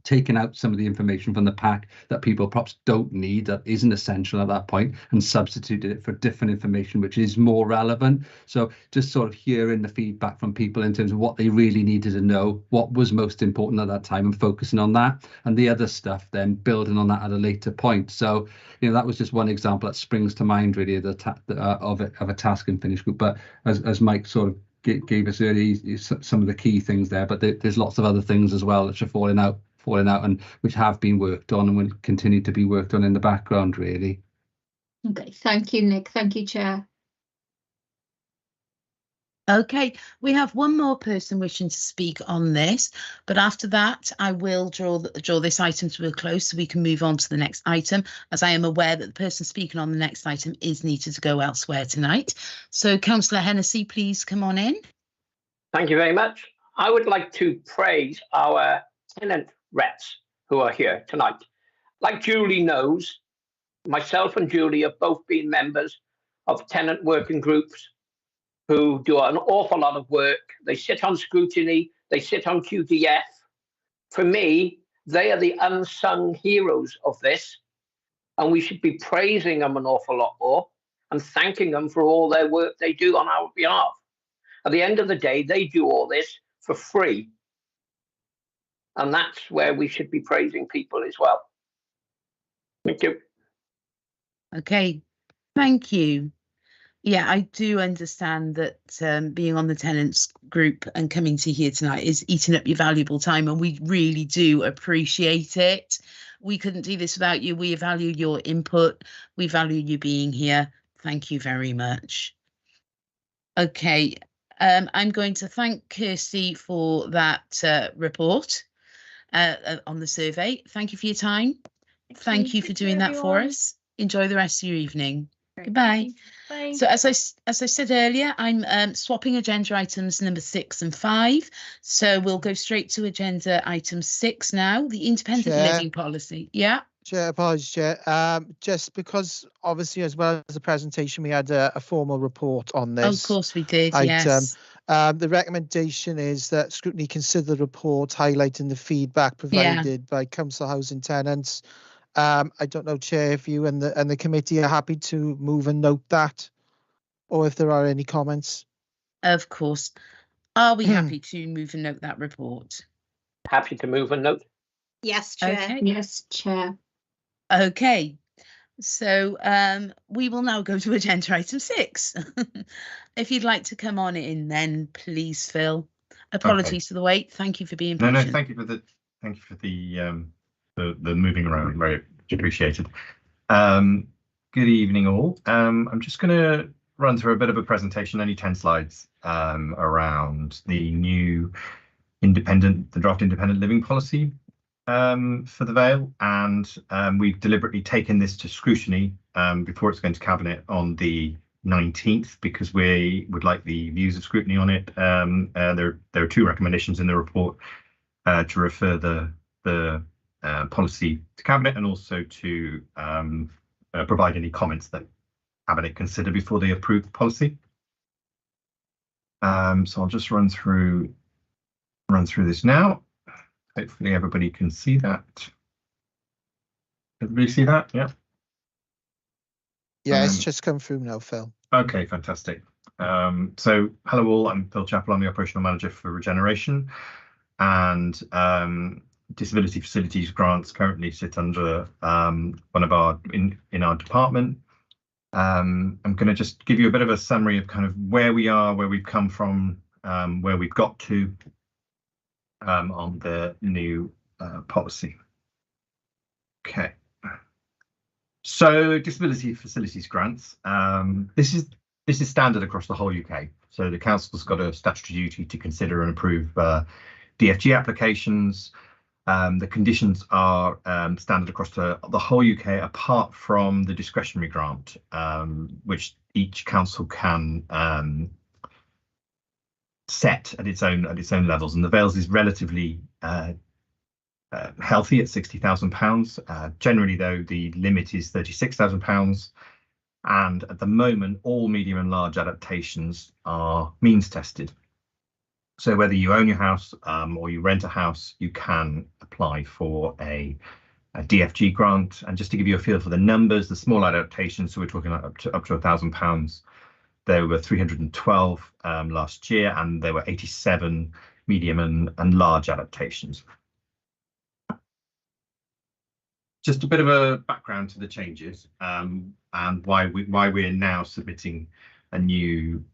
taken out some of the information from the pack that people perhaps don't need, that isn't essential at that point, and substituted it for different information which is more relevant. So just sort of hearing the feedback from people in terms of what they really needed to know, what was most important at that time, and focusing on that, and the other stuff then building on that at a later point. So that was just one example that springs to mind really of a task and finish group. But as Mike sort of gave us earlier, some of the key things there, but there's lots of other things as well that are falling out and which have been worked on and will continue to be worked on in the background really. Okay, thank you, Nick. Thank you, Chair. Okay, we have one more person wishing to speak on this, but after that I will draw this item to a close so we can move on to the next item, as I am aware that the person speaking on the next item is needed to go elsewhere tonight. So Councillor Hennessy, please come on in. Thank you very much. I would like to praise our tenant reps who are here tonight. Like Julie knows, myself and Julie have both been members of tenant working groups who do an awful lot of work. They sit on Scrutiny, they sit on QDF. For me, they are the unsung heroes of this, and we should be praising them an awful lot more and thanking them for all their work they do on our behalf. At the end of the day, they do all this for free. And that's where we should be praising people as well. Thank you. Okay, thank you. Yeah, I do understand that being on the tenants group and coming to here tonight is eating up your valuable time, and we really do appreciate it. We couldn't do this without you. We value your input. We value you being here. Thank you very much. Okay, I'm going to thank Kirsty for that report on the survey. Thank you for your time. Thank you for doing that for us. Enjoy the rest of your evening. Goodbye. Bye. So as I said earlier, I'm swapping agenda items number 6 and 5. So we'll go straight to agenda item 6 now, the independent Chair. living policy. Yeah. Chair, apologies, Chair. Just because obviously as well as the presentation, we had a formal report on Oh, this of course we did, item. yes. The recommendation is that Scrutiny consider the report highlighting the feedback provided by council housing tenants. I don't know, Chair, if you and the committee are happy to move and note that, or if there are any comments. Of course. Are we happy to move and note that report? Happy to move and note. Yes, Chair. Okay. Yes, Chair. Okay. So we will now go to agenda item 6. If you'd like to come on in, then please, Phil. Apologies for the wait. Thank you for being patient. No, thank you for the moving around. Very much appreciated. Good evening, all. I'm just going to run through a bit of a presentation, only 10 slides, around the new draft independent living policy for the Vale, and we've deliberately taken this to scrutiny before it's going to Cabinet on the 19th, because we would like the views of scrutiny on it. There are 2 recommendations in the report to refer the policy to Cabinet, and also to provide any comments that Cabinet consider before they approve the policy. So I'll just run through this now. Hopefully everybody can see that. Everybody see that? Yeah. Yeah, it's just come through now, Phil. Okay, fantastic. So hello all, I'm Phil Chappell. I'm the operational manager for Regeneration, and disability facilities grants currently sit under one of our in our department. I'm going to just give you a bit of a summary of kind of where we are, where we've come from, where we've got to on the new policy. Okay. So disability facilities grants. This is standard across the whole UK. So the council's got a statutory duty to consider and approve DFG applications. The conditions are standard across the whole UK, apart from the discretionary grant, which each council can set at its own levels. And the Vale's is relatively healthy at £60,000. Generally, though, the limit is £36,000. And at the moment, all medium and large adaptations are means tested. So whether you own your house or you rent a house, you can apply for a DFG grant. And just to give you a feel for the numbers, the small adaptations, so we're talking up to £1,000, there were 312 last year, and there were 87 medium and large adaptations. Just a bit of a background to the changes and why we're now submitting a new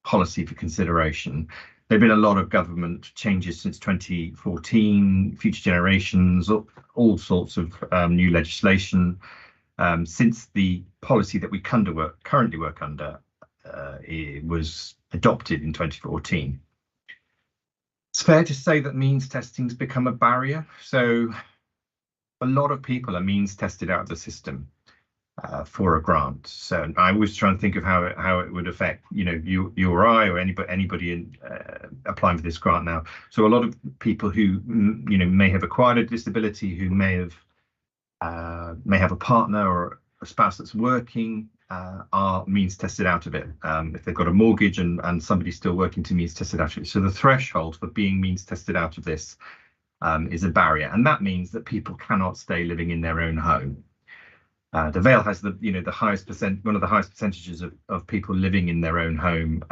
policy for consideration. There have been a lot of government changes since 2014, future generations, all sorts of new legislation. Since the policy that we currently work under it was adopted in 2014. It's fair to say that means testing's become a barrier. So a lot of people are means tested out of the system for a grant. So I was trying to think of how it would affect, you or I or anybody applying for this grant now. So a lot of people who may have acquired a disability, who may have a partner or a spouse that's working, are means tested out of it. If they've got a mortgage and somebody's still working, to means tested out of it. So the threshold for being means tested out of this is a barrier, and that means that people cannot stay living in their own home. The Vale has the highest one of the highest percentages of people living in their own home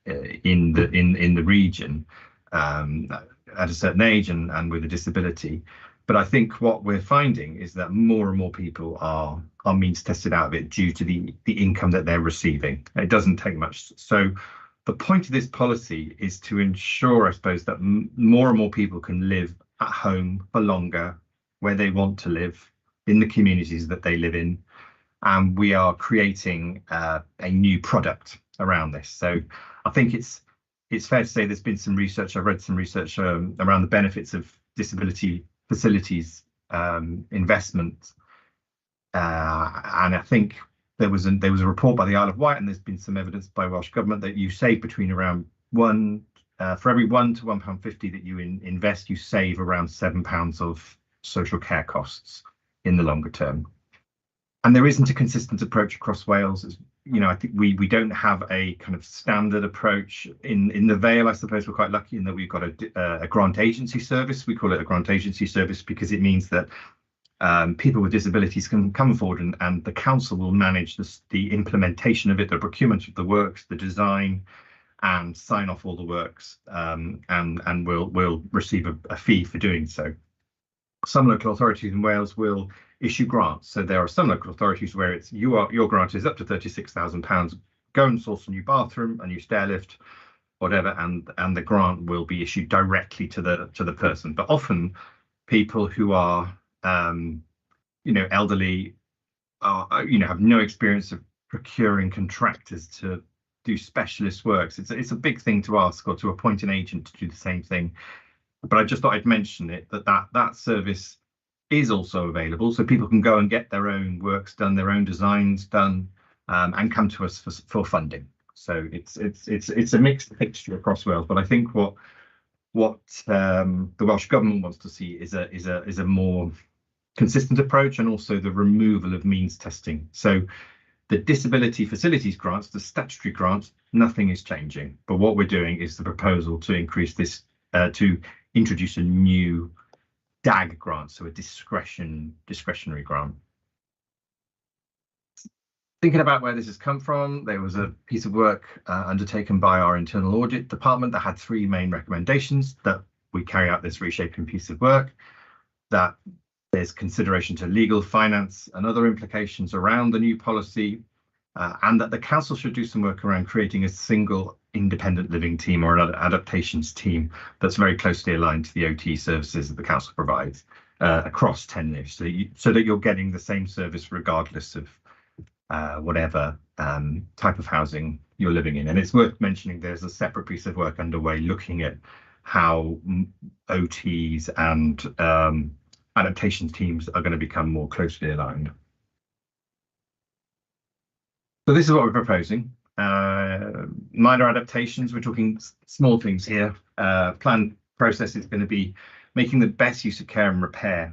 in the region at a certain age and with a disability. But I think what we're finding is that more and more people are means tested out of it due to the income that they're receiving. It doesn't take much. So the point of this policy is to ensure, I suppose, that more and more people can live at home for longer, where they want to live, in the communities that they live in. And we are creating a new product around this. So I think it's fair to say there's been some research. I've read some research around the benefits of disability facilities investment. And I think there was a report by the Isle of Wight, and there's been some evidence by Welsh Government that you save between around for every £1 to £1.50 that you invest, you save around £7 of social care costs in the longer term. And there isn't a consistent approach across Wales. I think we don't have a kind of standard approach in the Vale. I suppose we're quite lucky in that we've got a grant agency service. We call it a grant agency service because it means that people with disabilities can come forward and the council will manage the implementation of it, the procurement of the works, the design, and sign off all the works, and we'll receive a fee for doing so. Some local authorities in Wales will issue grants. So there are some local authorities where your grant is up to £36,000. Go and source a new bathroom, a new stair lift, whatever, and the grant will be issued directly to the person. But often people who are elderly, have no experience of procuring contractors to do specialist works. It's a big thing to ask, or to appoint an agent to do the same thing. But I just thought I'd mention it, that service is also available, so people can go and get their own works done, their own designs done, and come to us for funding. So it's a mixed picture across Wales. But I think what the Welsh Government wants to see is a more consistent approach, and also the removal of means testing. So the disability facilities grants, the statutory grants, nothing is changing. But what we're doing is the proposal to increase this, to introduce a new DAG grant, so a discretionary grant. Thinking about where this has come from, there was a piece of work undertaken by our internal audit department that had 3 main recommendations: that we carry out this reshaping piece of work, that there's consideration to legal, finance and other implications around the new policy, and that the council should do some work around creating a single independent living team or an adaptations team that's very closely aligned to the OT services that the council provides across 10 lives, so that you're getting the same service regardless of whatever type of housing you're living in. And it's worth mentioning there's a separate piece of work underway looking at how OTs and adaptation teams are going to become more closely aligned. So this is what we're proposing. Minor adaptations, we're talking small things here. Planned process is going to be making the best use of care and repair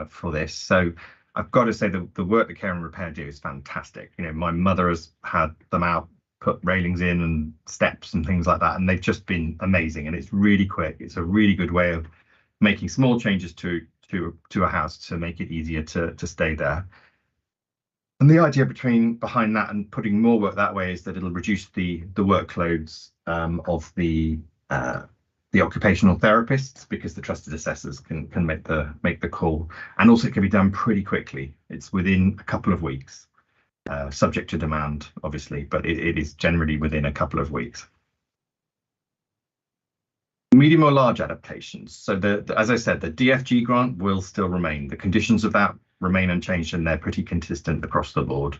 for this. So I've got to say the work that care and repair do is fantastic. My mother has had them out, put railings in and steps and things like that, and they've just been amazing. And it's really quick. It's a really good way of making small changes to a house to make it easier to stay there. And the idea behind that and putting more work that way is that it'll reduce the workloads of the occupational therapists, because the trusted assessors can make the call, and also it can be done pretty quickly. It's within a couple of weeks, subject to demand, obviously, but it is generally within a couple of weeks. Medium or large adaptations. So as I said, the DFG grant will still remain. The conditions of that remain unchanged, and they're pretty consistent across the board.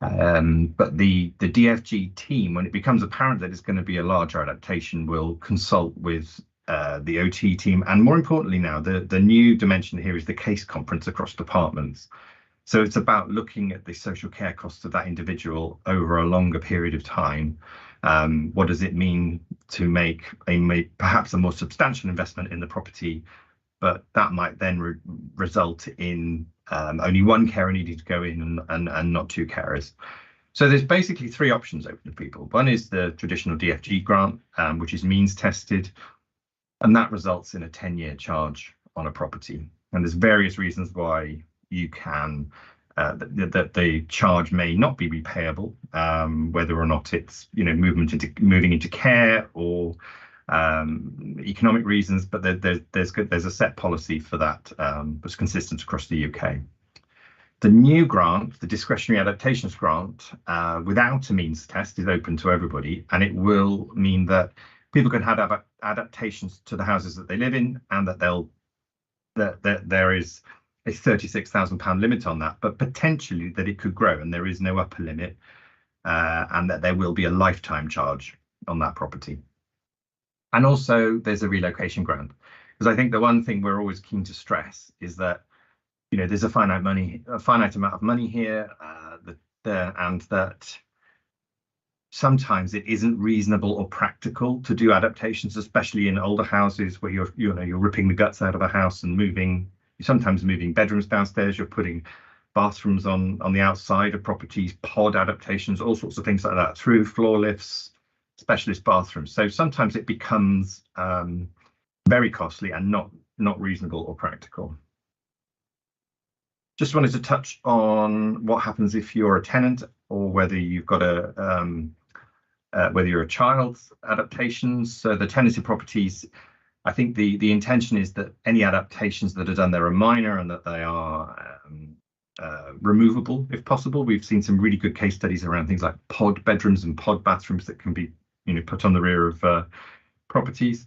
But the DFG team, when it becomes apparent that it's going to be a larger adaptation, will consult with the OT team. And more importantly now, the new dimension here is the case conference across departments. So it's about looking at the social care costs of that individual over a longer period of time. What does it mean to make perhaps a more substantial investment in the property, but that might then result in only one carer needing to go in and not 2 carers. So there's basically 3 options open to people. One is the traditional DFG grant, which is means tested, and that results in a 10-year charge on a property. And there's various reasons why you can that the charge may not be repayable, whether or not it's moving into care or economic reasons, but there's a set policy for that that's consistent across the UK. The new grant, the discretionary adaptations grant, without a means test, is open to everybody, and it will mean that people can have adaptations to the houses that they live in, and that there is a £36,000 limit on that, but potentially that it could grow, and there is no upper limit, and that there will be a lifetime charge on that property. And also there's a relocation grant, because I think the one thing we're always keen to stress is that there's a finite amount of money here. there, and that sometimes it isn't reasonable or practical to do adaptations, especially in older houses where you're ripping the guts out of a house and you're sometimes moving bedrooms downstairs, you're putting bathrooms on the outside of properties, pod adaptations, all sorts of things like that, through floor lifts, specialist bathrooms. So sometimes it becomes very costly and not reasonable or practical. Just wanted to touch on what happens if you're a tenant, or whether you've got whether you're a child's adaptations. So the tenanted properties, I think the intention is that any adaptations that are done there are minor and that they are removable if possible. We've seen some really good case studies around things like pod bedrooms and pod bathrooms that can be put on the rear of properties.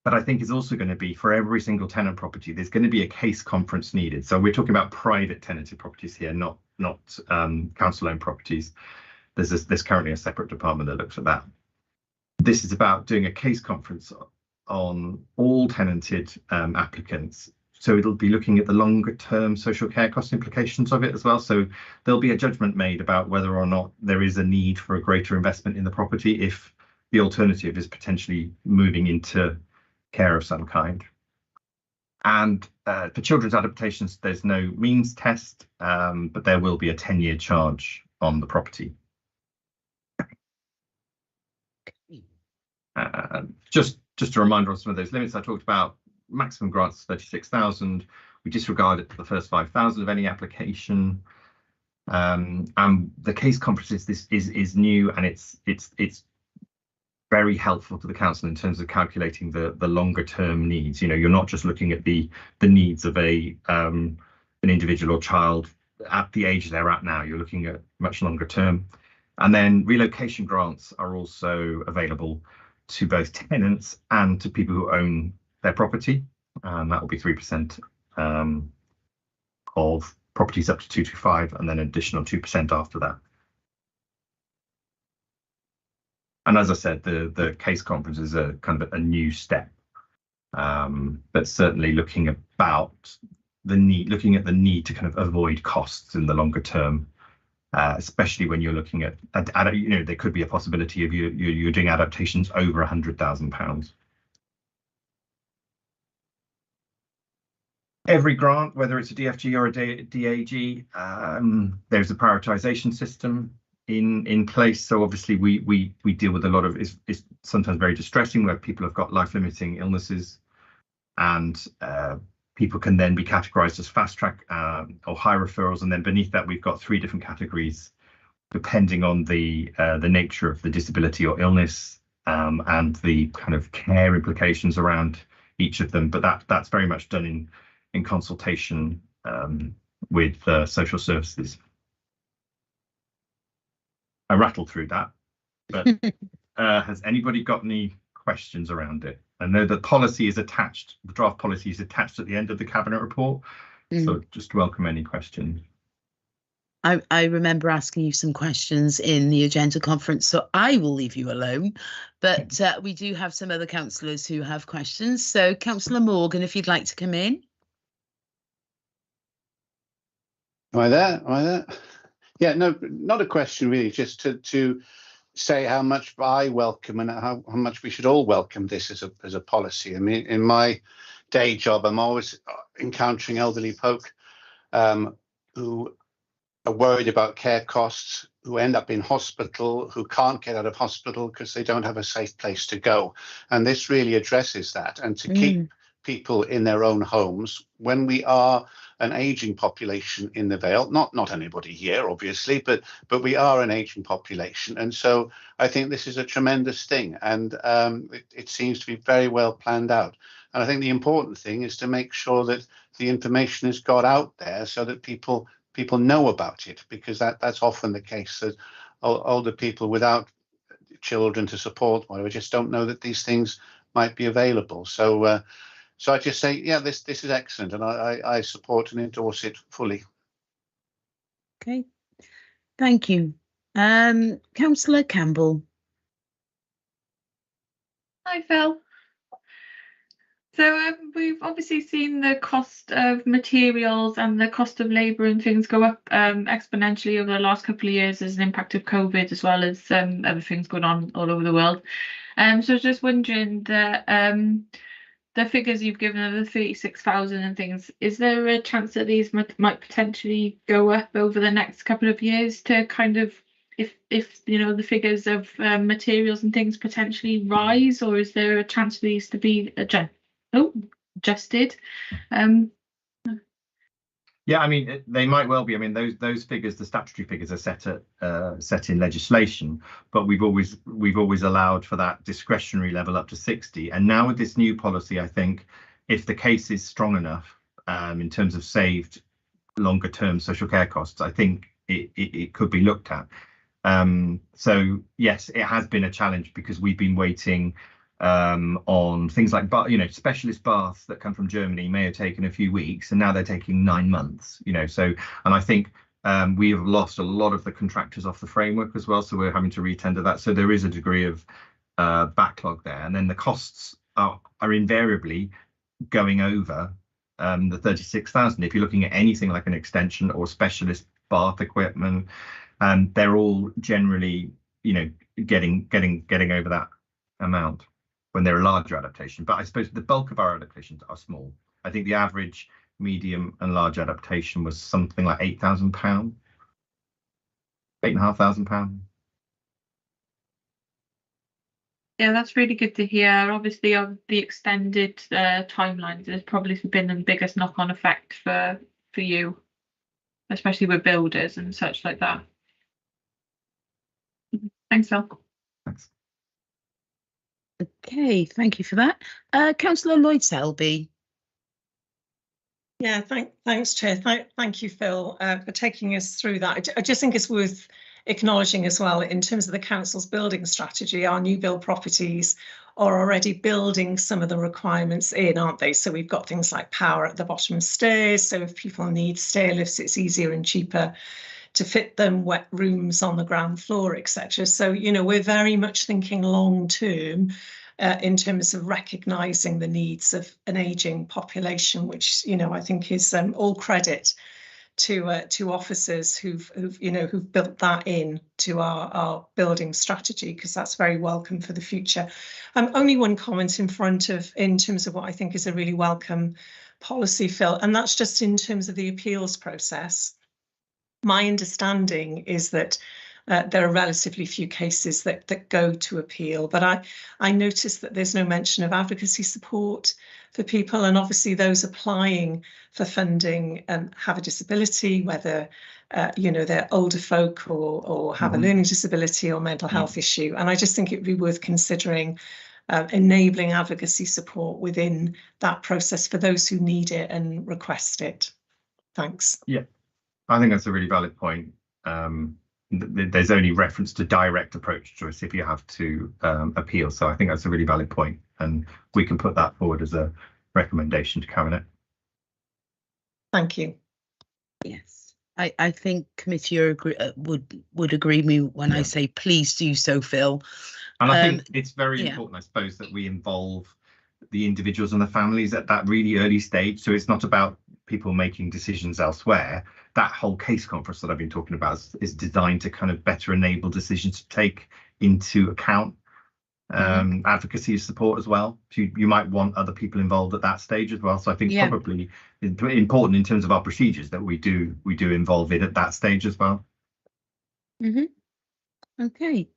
But I think it's also going to be, for every single tenant property, there's going to be a case conference needed. So we're talking about private tenanted properties here, not council-owned properties. There's currently a separate department that looks at that. This is about doing a case conference on all tenanted applicants. So it'll be looking at the longer term social care cost implications of it as well. So there'll be a judgment made about whether or not there is a need for a greater investment in the property if the alternative is potentially moving into care of some kind. And for children's adaptations, there's no means test, but there will be a 10-year charge on the property. Just a reminder on some of those limits I talked about. Maximum grants 36,000. We disregard the first 5,000 of any application. And the case conferences, this is new, and it's very helpful to the council in terms of calculating the longer term needs. You're not just looking at the needs of an individual or child at the age they're at now. You're looking at much longer term. And then relocation grants are also available to both tenants and to people who own their property. That will be 3% of properties up to 225, and then an additional 2% after that. And as I said, the case conference is a kind of a new step, but certainly looking at the need to kind of avoid costs in the longer term, especially when you're looking at there could be a possibility of you're doing adaptations over £100,000. Every grant, whether it's a DFG or a DAG, there's a prioritisation system in place. So obviously we deal with a lot of it's sometimes very distressing where people have got life-limiting illnesses, and people can then be categorised as fast track or high referrals, and then beneath that we've got 3 different categories depending on the nature of the disability or illness and the kind of care implications around each of them. But that's very much done in consultation with social services. I rattled through that, but has anybody got any questions around it? I know that policy is attached, the draft policy is attached at the end of the cabinet report, so just welcome any questions. I remember asking you some questions in the agenda conference, so I will leave you alone, but we do have some other councillors who have questions. So Councillor Morgan, if you'd like to come in. Am I there? Yeah, no, not a question really, just to say how much I welcome and how much we should all welcome this as a policy. I mean, in my day job, I'm always encountering elderly folk who are worried about care costs, who end up in hospital, who can't get out of hospital because they don't have a safe place to go. And this really addresses that. And to keep people in their own homes when we are an aging population in the Vale, not anybody here obviously, but we are an aging population, and so I think this is a tremendous thing, and it seems to be very well planned out. And I think the important thing is to make sure that the information is got out there so that people know about it, because that's often the case, that older people without children to support whatever just don't know that these things might be available. So I just say, yeah, this is excellent, and I support and endorse it fully. Okay, thank you. Councillor Campbell. Hi, Phil. So we've obviously seen the cost of materials and the cost of labour and things go up exponentially over the last couple of years as an impact of COVID, as well as other things going on all over the world. So I was just wondering the figures you've given of the 36,000 and things, is there a chance that these might potentially go up over the next couple of years to kind of, if you know, the figures of materials and things potentially rise, or is there a chance for these to be adjusted? Yeah, I mean, they might well be. I mean, those figures, the statutory figures, are set in legislation, but we've always allowed for that discretionary level up to 60. And now with this new policy, I think if the case is strong enough in terms of saved longer term social care costs, I think it could be looked at. So yes, it has been a challenge because we've been waiting on things like, specialist baths that come from Germany may have taken a few weeks, and now they're taking 9 months. So, and I think we have lost a lot of the contractors off the framework as well, so we're having to retender that. So there is a degree of backlog there, and then the costs are invariably going over the 36,000. If you're looking at anything like an extension or specialist bath equipment, they're all generally, getting over that amount when they're a larger adaptation. But I suppose the bulk of our adaptations are small. I think the average medium and large adaptation was something like £8,000, £8,500. Yeah, that's really good to hear. Obviously, of the extended timelines, there's probably been the biggest knock-on effect for you, especially with builders and such like that. Thanks, Phil. Thanks. Okay, thank you for that. Councillor Lloyd Selby. Yeah, thanks, Chair. Thank you, Phil, for taking us through that. I just think it's worth acknowledging as well, in terms of the council's building strategy, our new build properties are already building some of the requirements in, aren't they? So we've got things like power at the bottom of stairs. So if people need stair lifts, it's easier and cheaper to fit them, wet rooms on the ground floor, etc. So, we're very much thinking long term in terms of recognising the needs of an ageing population, which, I think is all credit to officers who've built that in to our building strategy, because that's very welcome for the future. Only one comment in terms of what I think is a really welcome policy, Phil, and that's just in terms of the appeals process. My understanding is that there are relatively few cases that go to appeal, but I noticed that there's no mention of advocacy support for people, and obviously those applying for funding have a disability, whether they're older folk or have a learning disability or mental health issue. And I just think it would be worth considering enabling advocacy support within that process for those who need it and request it. Thanks. Yeah, I think that's a really valid point. There's only reference to direct approach choice if you have to appeal. So I think that's a really valid point, and we can put that forward as a recommendation to Cabinet. Thank you. Yes, I think committee would agree with me when I say please do so, Phil. And I think it's very important, I suppose, that we involve the individuals and the families at that really early stage. So it's not about people making decisions elsewhere. That whole case conference that I've been talking about is designed to kind of better enable decisions to take into account advocacy support as well. So you might want other people involved at that stage as well. So I think probably it's important in terms of our procedures that we do involve it at that stage as well. Okay.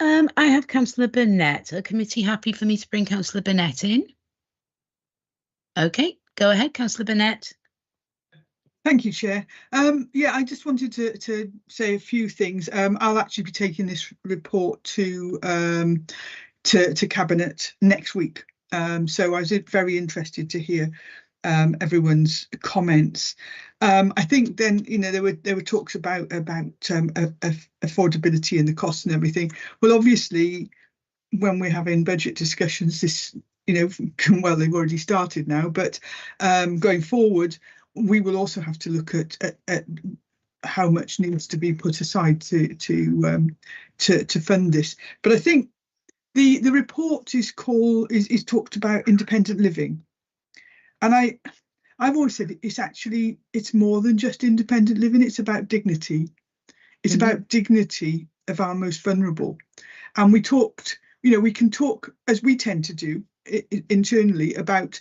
I have Councillor Burnett. Are committee happy for me to bring Councillor Burnett in? Okay, go ahead, Councillor Burnett. Thank you, Chair. I just wanted to say a few things. I'll actually be taking this report to Cabinet next week. So I was very interested to hear everyone's comments. I think then, there were talks about affordability and the costs and everything. Well, obviously, when we're having budget discussions, this, they've already started now, but going forward, we will also have to look at how much needs to be put aside to fund this. But I think the report is talked about independent living, And I've always said it's more than just independent living. It's about dignity. It's about dignity of our most vulnerable. And we talked, we can talk, as we tend to do internally, about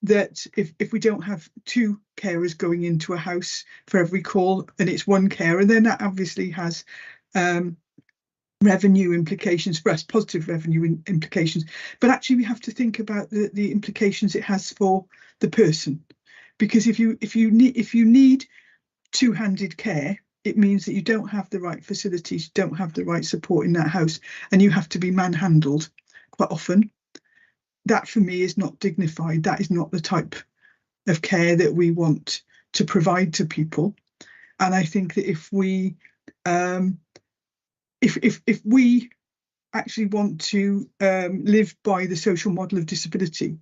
that if we don't have 2 carers going into a house for every call and it's 1 carer, then that obviously has revenue implications for us, positive revenue implications. But actually we have to think about the implications it has for the person, because if you need 2-handed care, it means that you don't have the right facilities, don't have the right support in that house, and you have to be manhandled quite often. That for me is not dignified. That is not the type of care that we want to provide to people. And I think that if we actually want to live by the social model of disability,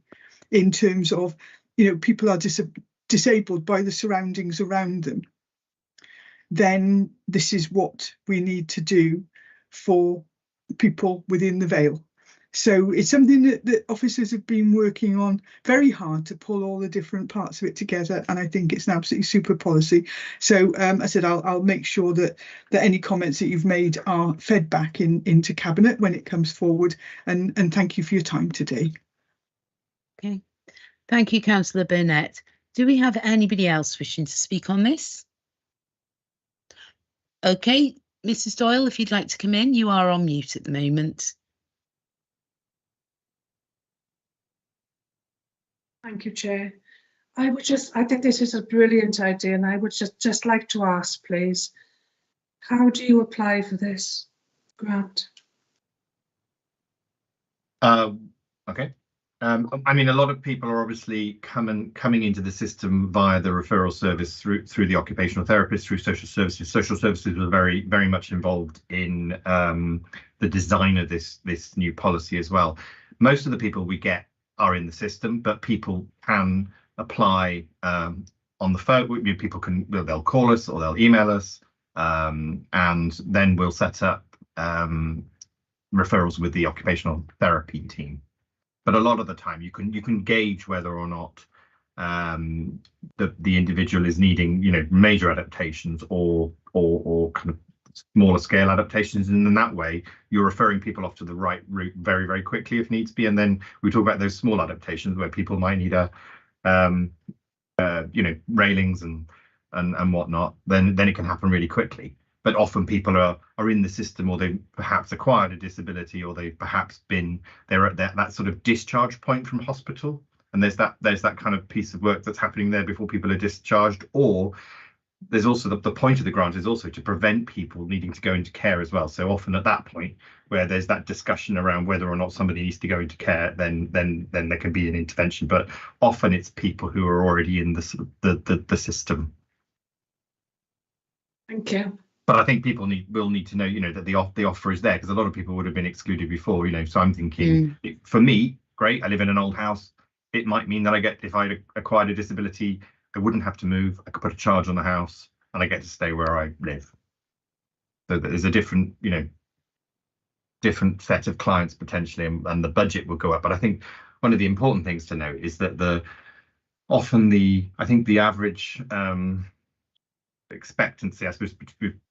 in terms of people are disabled by the surroundings around them, then this is what we need to do for people within the Vale. So it's something that officers have been working on very hard to pull all the different parts of it together, and I think it's an absolutely super policy. So I said I'll make sure that any comments that you've made are fed back into Cabinet when it comes forward, and thank you for your time today. Okay, thank you, Councillor Burnett. Do we have anybody else wishing to speak on this? Okay, Mrs. Doyle, if you'd like to come in, you are on mute at the moment. Thank you, Chair. I think this is a brilliant idea, and I would just like to ask, please, how do you apply for this grant? Okay. I mean, a lot of people are obviously coming into the system via the referral service through the occupational therapist, through social services. Social services were very much involved in the design of this new policy as well. Most of the people we get are in the system, but people can apply on the phone. People they'll call us or they'll email us, and then we'll set up referrals with the occupational therapy team. But a lot of the time you can gauge whether or not the individual is needing major adaptations or kind of smaller scale adaptations, and in that way you're referring people off to the right route very quickly if needs be. And then we talk about those small adaptations where people might need railings and whatnot, then it can happen really quickly. But often people are in the system, or they've perhaps acquired a disability, or they've perhaps they're at that sort of discharge point from hospital, and there's that kind of piece of work that's happening there before people are discharged. Or there's also the point of the grant is also to prevent people needing to go into care as well. So often at that point where there's that discussion around whether or not somebody needs to go into care, then there can be an intervention. But often it's people who are already in the system. Thank you. But I think people will need to know, that the offer is there, because a lot of people would have been excluded before, So I'm thinking, for me, great. I live in an old house. It might mean that if I acquired a disability, I wouldn't have to move. I could put a charge on the house, and I get to stay where I live. So there's a different set of clients potentially, and the budget will go up. But I think one of the important things to note is that I think the average expectancy, I suppose,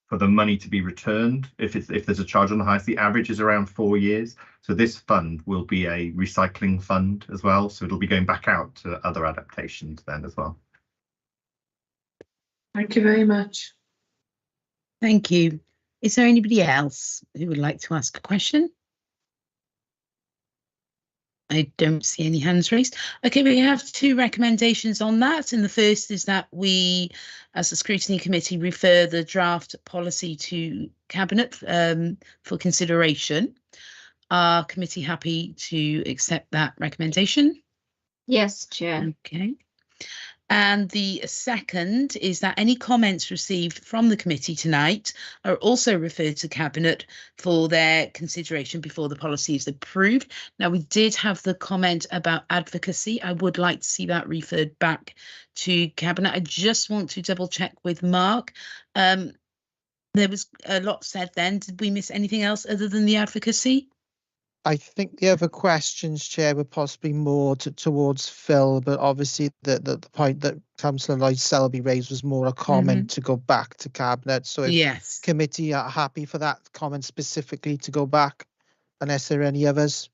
for the money to be returned, if there's a charge on the house, the average is around 4 years. So this fund will be a recycling fund as well, so it'll be going back out to other adaptations then as well. Thank you very much. Thank you. Is there anybody else who would like to ask a question? I don't see any hands raised. Okay, we have 2 recommendations on that, and the first is that we, as the Scrutiny Committee, refer the draft policy to Cabinet for consideration. Are committee happy to accept that recommendation? Yes, Chair. Okay. And the second is that any comments received from the committee tonight are also referred to Cabinet for their consideration before the policy is approved. Now, we did have the comment about advocacy. I would like to see that referred back to Cabinet. I just want to double check with Mark. There was a lot said then. Did we miss anything else other than the advocacy? I think the other questions, Chair, were possibly more towards Phil, but obviously the point that Councillor Lloyd Selby raised was more a comment to go back to Cabinet. So if Yes. committee are happy for that comment specifically to go back, unless there are any others.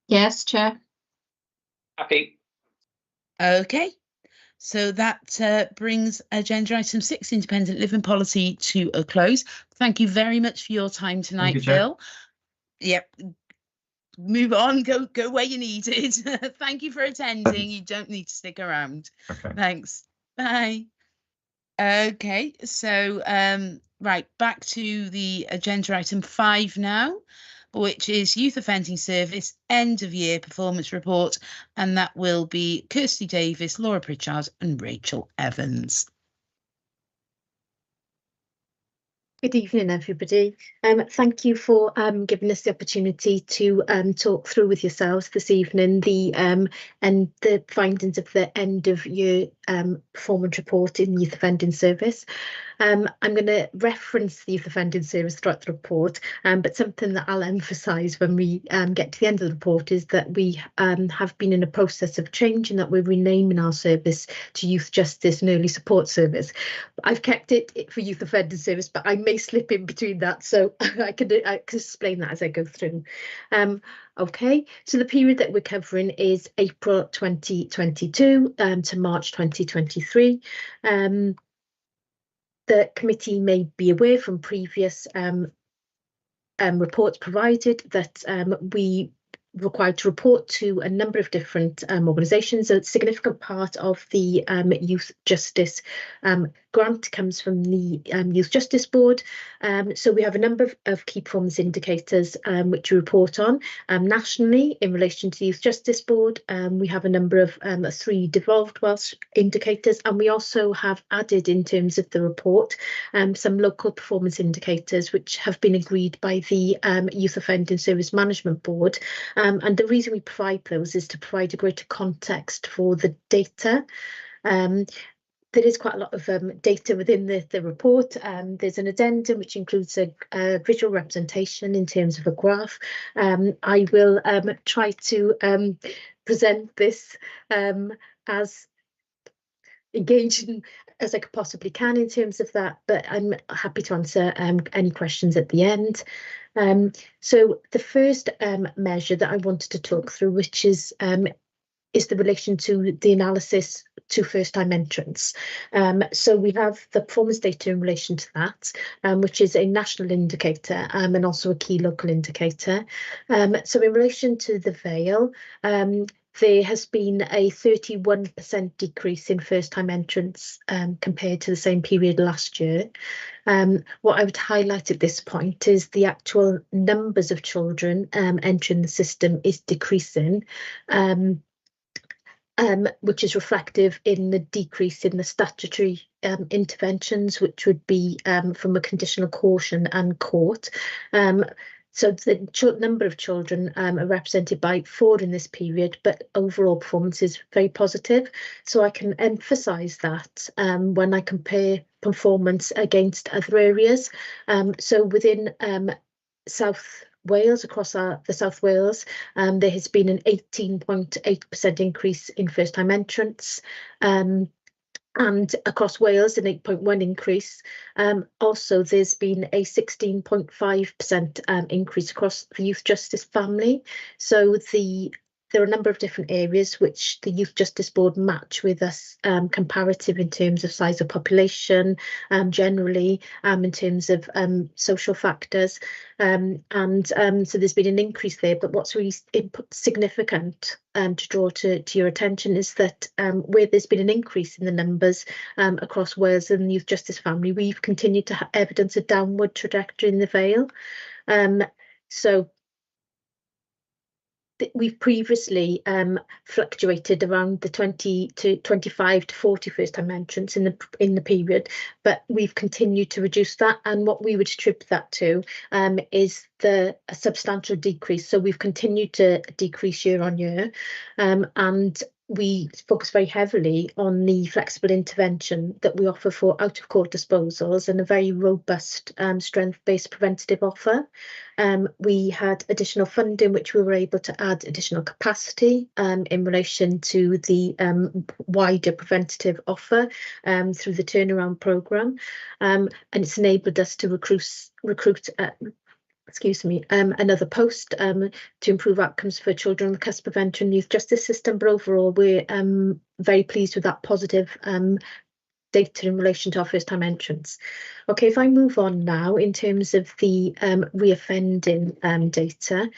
Yes, Chair. Happy. Okay. So that brings agenda item 6, independent living policy, to a close. Thank you very much for your time tonight, Phil. Yep. Move on, go where you needed. Thank you for attending. You don't need to stick around. Okay. Thanks. Bye. Okay, so right, back to the agenda item 5 now, which is Youth Offending Service end of year performance report, and that will be Kirsty Davis, Laura Pritchard and Rachel Evans. Good evening, everybody. Thank you for giving us the opportunity to talk through with yourselves this evening the findings of the end of year performance report in Youth Offending Service. I'm going to reference the Youth Offending Service throughout the report, but something that I'll emphasise when we get to the end of the report is that we have been in a process of change and that we're renaming our service to Youth Justice and Early Support Service. I've kept it for Youth Offending Service, but I may slip in between that, so I can explain that as I go through. Okay, so the period that we're covering is April 2022 to March 2023. The committee may be aware from previous reports provided that we required to report to a number of different organisations. A significant part of the Youth Justice grant comes from the Youth Justice Board. So we have a number of key performance indicators which we report on. Nationally, in relation to the Youth Justice Board, we have a number of 3 devolved Welsh indicators, and we also have added, in terms of the report, some local performance indicators which have been agreed by the Youth Offending Service Management Board. And the reason we provide those is to provide a greater context for the data. There is quite a lot of data within the report. There's an addendum which includes a visual representation in terms of a graph. I will try to present this as engaging as I possibly can in terms of that, but I'm happy to answer any questions at the end. So the first measure that I wanted to talk through, which is the relation to the analysis to first-time entrants. So we have the performance data in relation to that, which is a national indicator and also a key local indicator. So in relation to the Vale, there has been a 31% decrease in first-time entrants compared to the same period last year. What I would highlight at this point is the actual numbers of children entering the system is decreasing, which is reflective in the decrease in the statutory interventions, which would be from a conditional caution and court. So the number of children are represented by 4 in this period, but overall performance is very positive. So I can emphasise that when I compare performance against other areas. So within South Wales, across the South Wales, there has been an 18.8% increase in first-time entrants. And across Wales, an 8.1 increase. Also, there's been a 16.5% increase across the Youth Justice family. So there are a number of different areas which the Youth Justice Board match with us comparative in terms of size of population, generally in terms of social factors. So there's been an increase there, but what's really significant to draw to your attention is that where there's been an increase in the numbers across Wales and the Youth Justice family, we've continued to evidence a downward trajectory in the Vale. So we've previously fluctuated around the 20 to 25 to 40 first-time entrants in the period, but we've continued to reduce that. And what we would attribute that to is a substantial decrease. So we've continued to decrease year on year, and we focus very heavily on the flexible intervention that we offer for out-of-court disposals and a very robust strength-based preventative offer. We had additional funding, which we were able to add additional capacity in relation to the wider preventative offer through the turnaround programme, and it's enabled us to recruit another post to improve outcomes for children on the cusp of entering the youth justice system. But overall, we're very pleased with that positive data in relation to our first time entrants. Okay, if I move on now in terms of the reoffending data,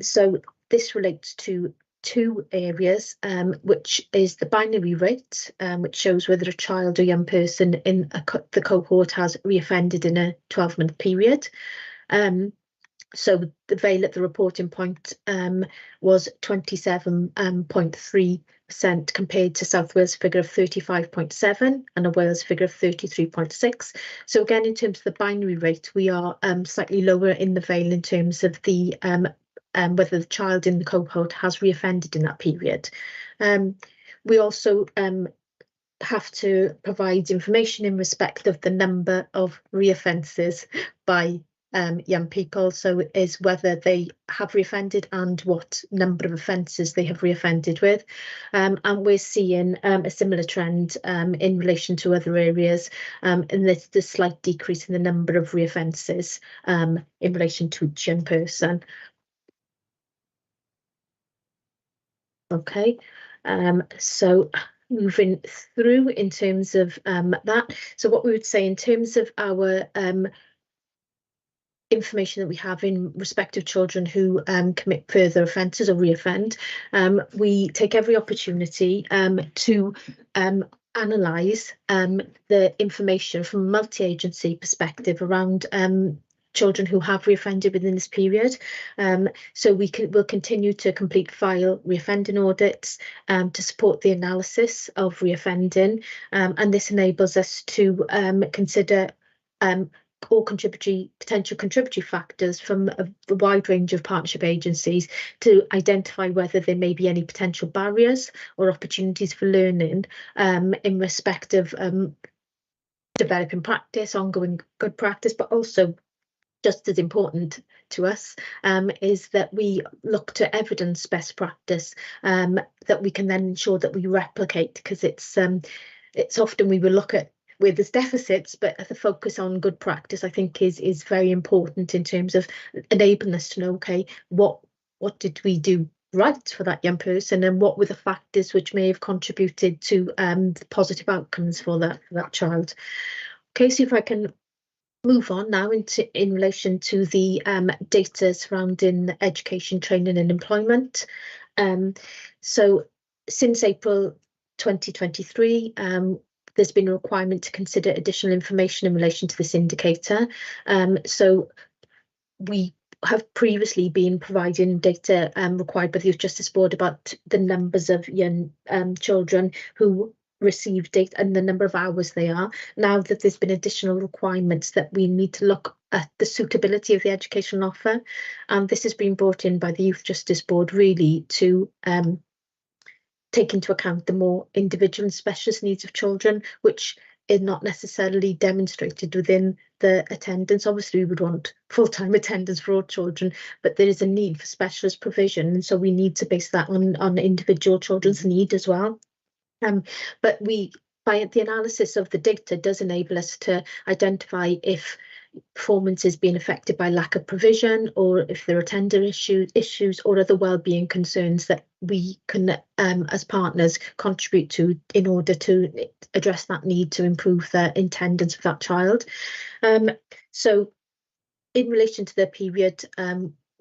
so this relates to two areas, which is the binary rate, which shows whether a child or young person in the cohort has reoffended in a 12-month period. So the veil at the reporting point was 27.3% compared to South Wales figure of 35.7 and a Wales figure of 33.6. So again, in terms of the binary rate, we are slightly lower in the veil in terms of the whether the child in the cohort has reoffended in that period. We also have to provide information in respect of the number of reoffences by young people, so it is whether they have reoffended and what number of offences they have reoffended with, and we're seeing a similar trend in relation to other areas, and there's the slight decrease in the number of reoffences in relation to each young person. Okay, so moving through in terms of that, so what we would say in terms of our information that we have in respect of children who commit further offences or reoffend, we take every opportunity to analyse the information from a multi-agency perspective around children who have reoffended within this period. So we'll continue to complete file reoffending audits to support the analysis of reoffending, and this enables us to consider all potential contributory factors from a wide range of partnership agencies to identify whether there may be any potential barriers or opportunities for learning in respect of developing practice, ongoing good practice, but also just as important to us is that we look to evidence best practice that we can then ensure that we replicate, because it's often we will look at where there's deficits, but the focus on good practice, I think, is very important in terms of enabling us to know, okay, what did we do right for that young person, and what were the factors which may have contributed to the positive outcomes for that child. Okay, so if I can move on now in relation to the data surrounding education, training and employment. So since April 2023, there's been a requirement to consider additional information in relation to this indicator. So we have previously been providing data required by the Youth Justice Board about the numbers of young children who receive data and the number of hours they are. Now that there's been additional requirements that we need to look at the suitability of the educational offer, and this has been brought in by the Youth Justice Board really to take into account the more individual and specialist needs of children, which is not necessarily demonstrated within the attendance. Obviously, we would want full-time attendance for all children, but there is a need for specialist provision, and so we need to base that on individual children's need as well. But by the analysis of the data does enable us to identify if performance is being affected by lack of provision, or if there are tender issues or other wellbeing concerns that we can, as partners, contribute to in order to address that need to improve the attendance of that child. So in relation to the period,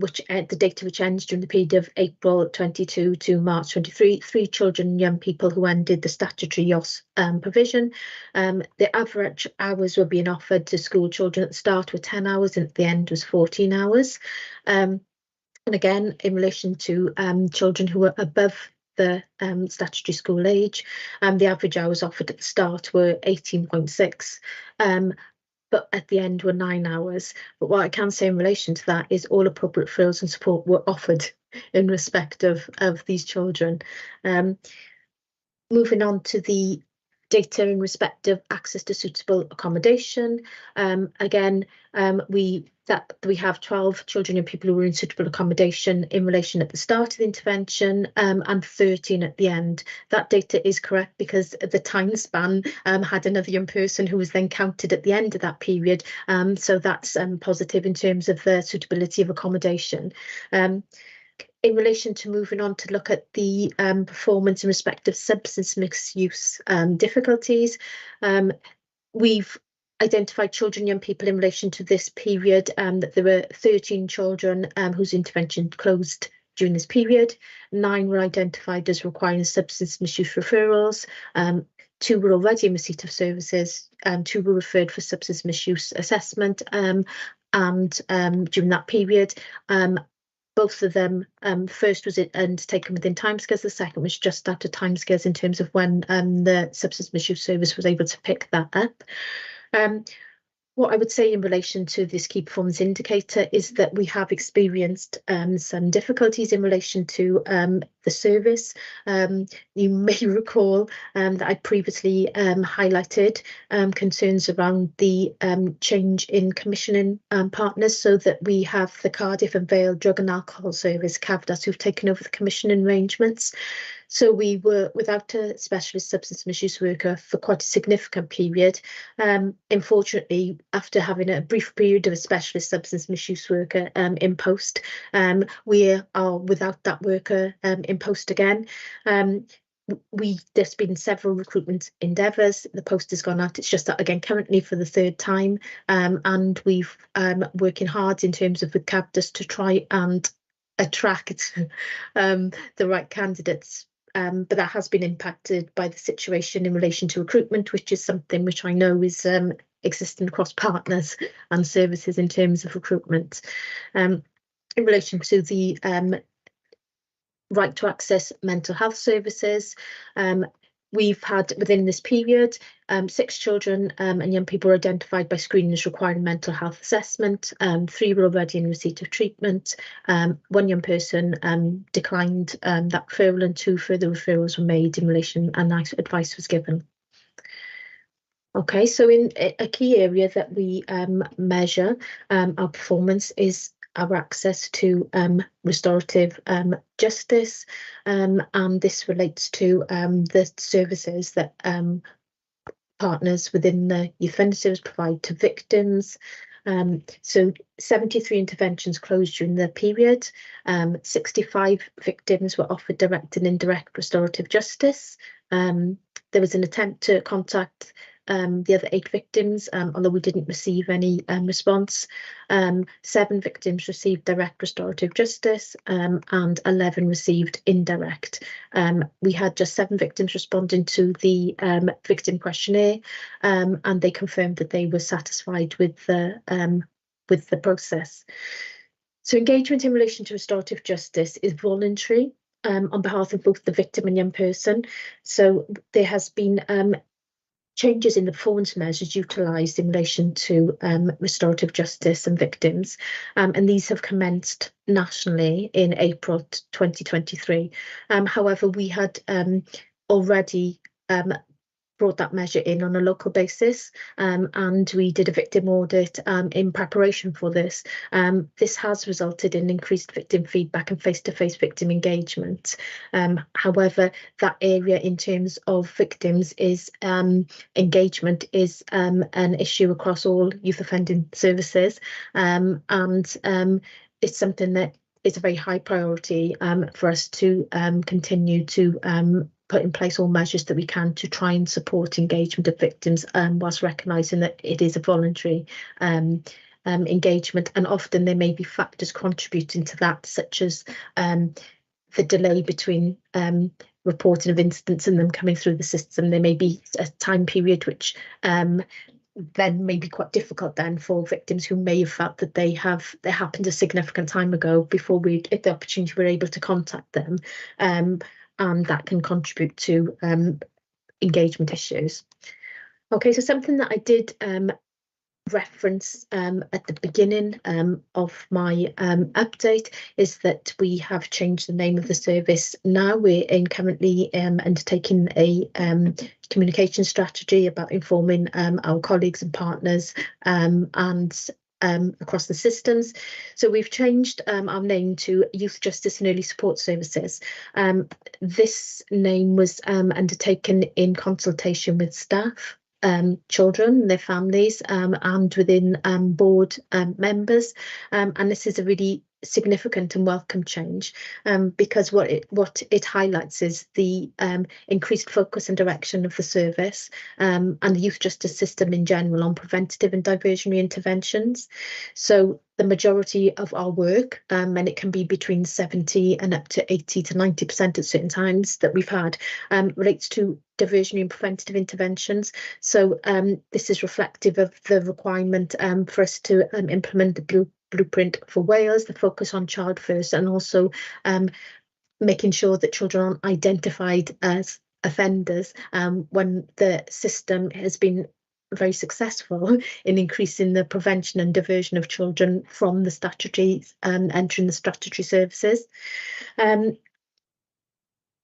the data which ends during the period of April 22 to March 23, 3 children and young people who ended the statutory YOS provision. The average hours were being offered to school children at the start were 10 hours and at the end was 14 hours. And again, in relation to children who were above the statutory school age, the average hours offered at the start were 18.6. but at the end were 9 hours. But what I can say in relation to that is all appropriate referrals and support were offered in respect of these children. Moving on to the data in respect of access to suitable accommodation. Again, we have 12 children and people who were in suitable accommodation in relation at the start of the intervention, and 13 at the end. That data is correct because the time span had another young person who was then counted at the end of that period. So that's positive in terms of the suitability of accommodation. In relation to moving on to look at the performance in respect of substance misuse difficulties, we've identified children and young people in relation to this period, that there were 13 children whose intervention closed during this period. 9 were identified as requiring substance misuse referrals. 2 were already in receipt of services, 2 were referred for substance misuse assessment, and during that period, both of them, first was undertaken within timescales, the second was just after timescales in terms of when the substance misuse service was able to pick that up. What I would say in relation to this key performance indicator is that we have experienced some difficulties in relation to the service. You may recall that I previously highlighted concerns around the change in commissioning partners, so that we have the Cardiff and Vale Drug and Alcohol Service, CAVDAS, who've taken over the commissioning arrangements. So we were without a specialist substance misuse worker for quite a significant period. Unfortunately, after having a brief period of a specialist substance misuse worker in post, we are without that worker in post again. There's been several recruitment endeavours. The post has gone out. It's just that again currently for the 3rd time, and we've working hard in terms of with CAVDAS to try and attract the right candidates. But that has been impacted by the situation in relation to recruitment, which is something which I know is existing across partners and services in terms of recruitment. In relation to the right to access mental health services, we've had within this period 6 children and young people were identified by screening as requiring mental health assessment. 3 were already in receipt of treatment. 1 young person declined that referral, and 2 further referrals were made in relation, and advice was given. Okay, so in a key area that we measure our performance is our access to restorative justice, and this relates to the services that partners within the youth offender service provide to victims. So 73 interventions closed during the period. 65 victims were offered direct and indirect restorative justice. There was an attempt to contact the other 8 victims, although we didn't receive any response. 7 victims received direct restorative justice, and 11 received indirect. We had just 7 victims responding to the victim questionnaire, and they confirmed that they were satisfied with the process. So engagement in relation to restorative justice is voluntary on behalf of both the victim and young person. So there has been changes in the performance measures utilised in relation to restorative justice and victims, and these have commenced nationally in April 2023. However, we had already brought that measure in on a local basis, and we did a victim audit in preparation for this. This has resulted in increased victim feedback and face-to-face victim engagement. However, that area in terms of victims is engagement is an issue across all youth offending services, and it's something that is a very high priority for us to continue to put in place all measures that we can to try and support engagement of victims, whilst recognising that it is a voluntary engagement, and often there may be factors contributing to that, such as the delay between reporting of incidents and them coming through the system. There may be a time period which then may be quite difficult then for victims who may have felt that they happened a significant time ago before we get the opportunity we're able to contact them. And that can contribute to engagement issues. Okay, so something that I did reference at the beginning of my update is that we have changed the name of the service now. We're currently undertaking a communication strategy about informing our colleagues and partners and across the systems. So we've changed our name to Youth Justice and Early Support Services. This name was undertaken in consultation with staff, children, their families, and within board members, and this is a really significant and welcome change, because what it highlights is the increased focus and direction of the service and the youth justice system in general on preventative and diversionary interventions. So the majority of our work, and it can be between 70 and up to 80 to 90% at certain times that we've had, relates to diversionary and preventative interventions. So this is reflective of the requirement for us to implement the blueprint for Wales, the focus on child first, and also making sure that children aren't identified as offenders when the system has been very successful in increasing the prevention and diversion of children from the statutory entering the statutory services.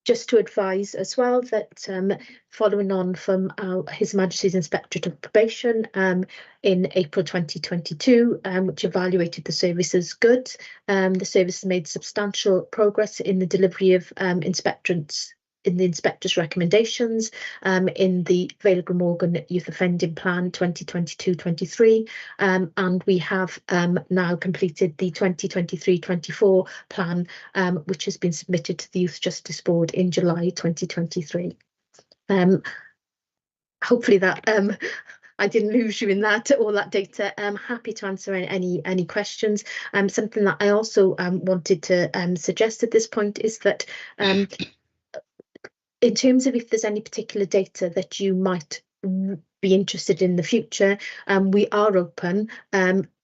Just to advise as well that following on from His Majesty's Inspectorate of Probation in April 2022, which evaluated the service as good, the service has made substantial progress in the delivery of inspector's recommendations in the Vale of Glamorgan Youth Offending Plan 2022-23, and we have now completed the 2023-24 plan, which has been submitted to the Youth Justice Board in July 2023. Hopefully that I didn't lose you in that, all that data. I'm happy to answer any questions. Something that I also wanted to suggest at this point is that in terms of if there's any particular data that you might be interested in the future, we are open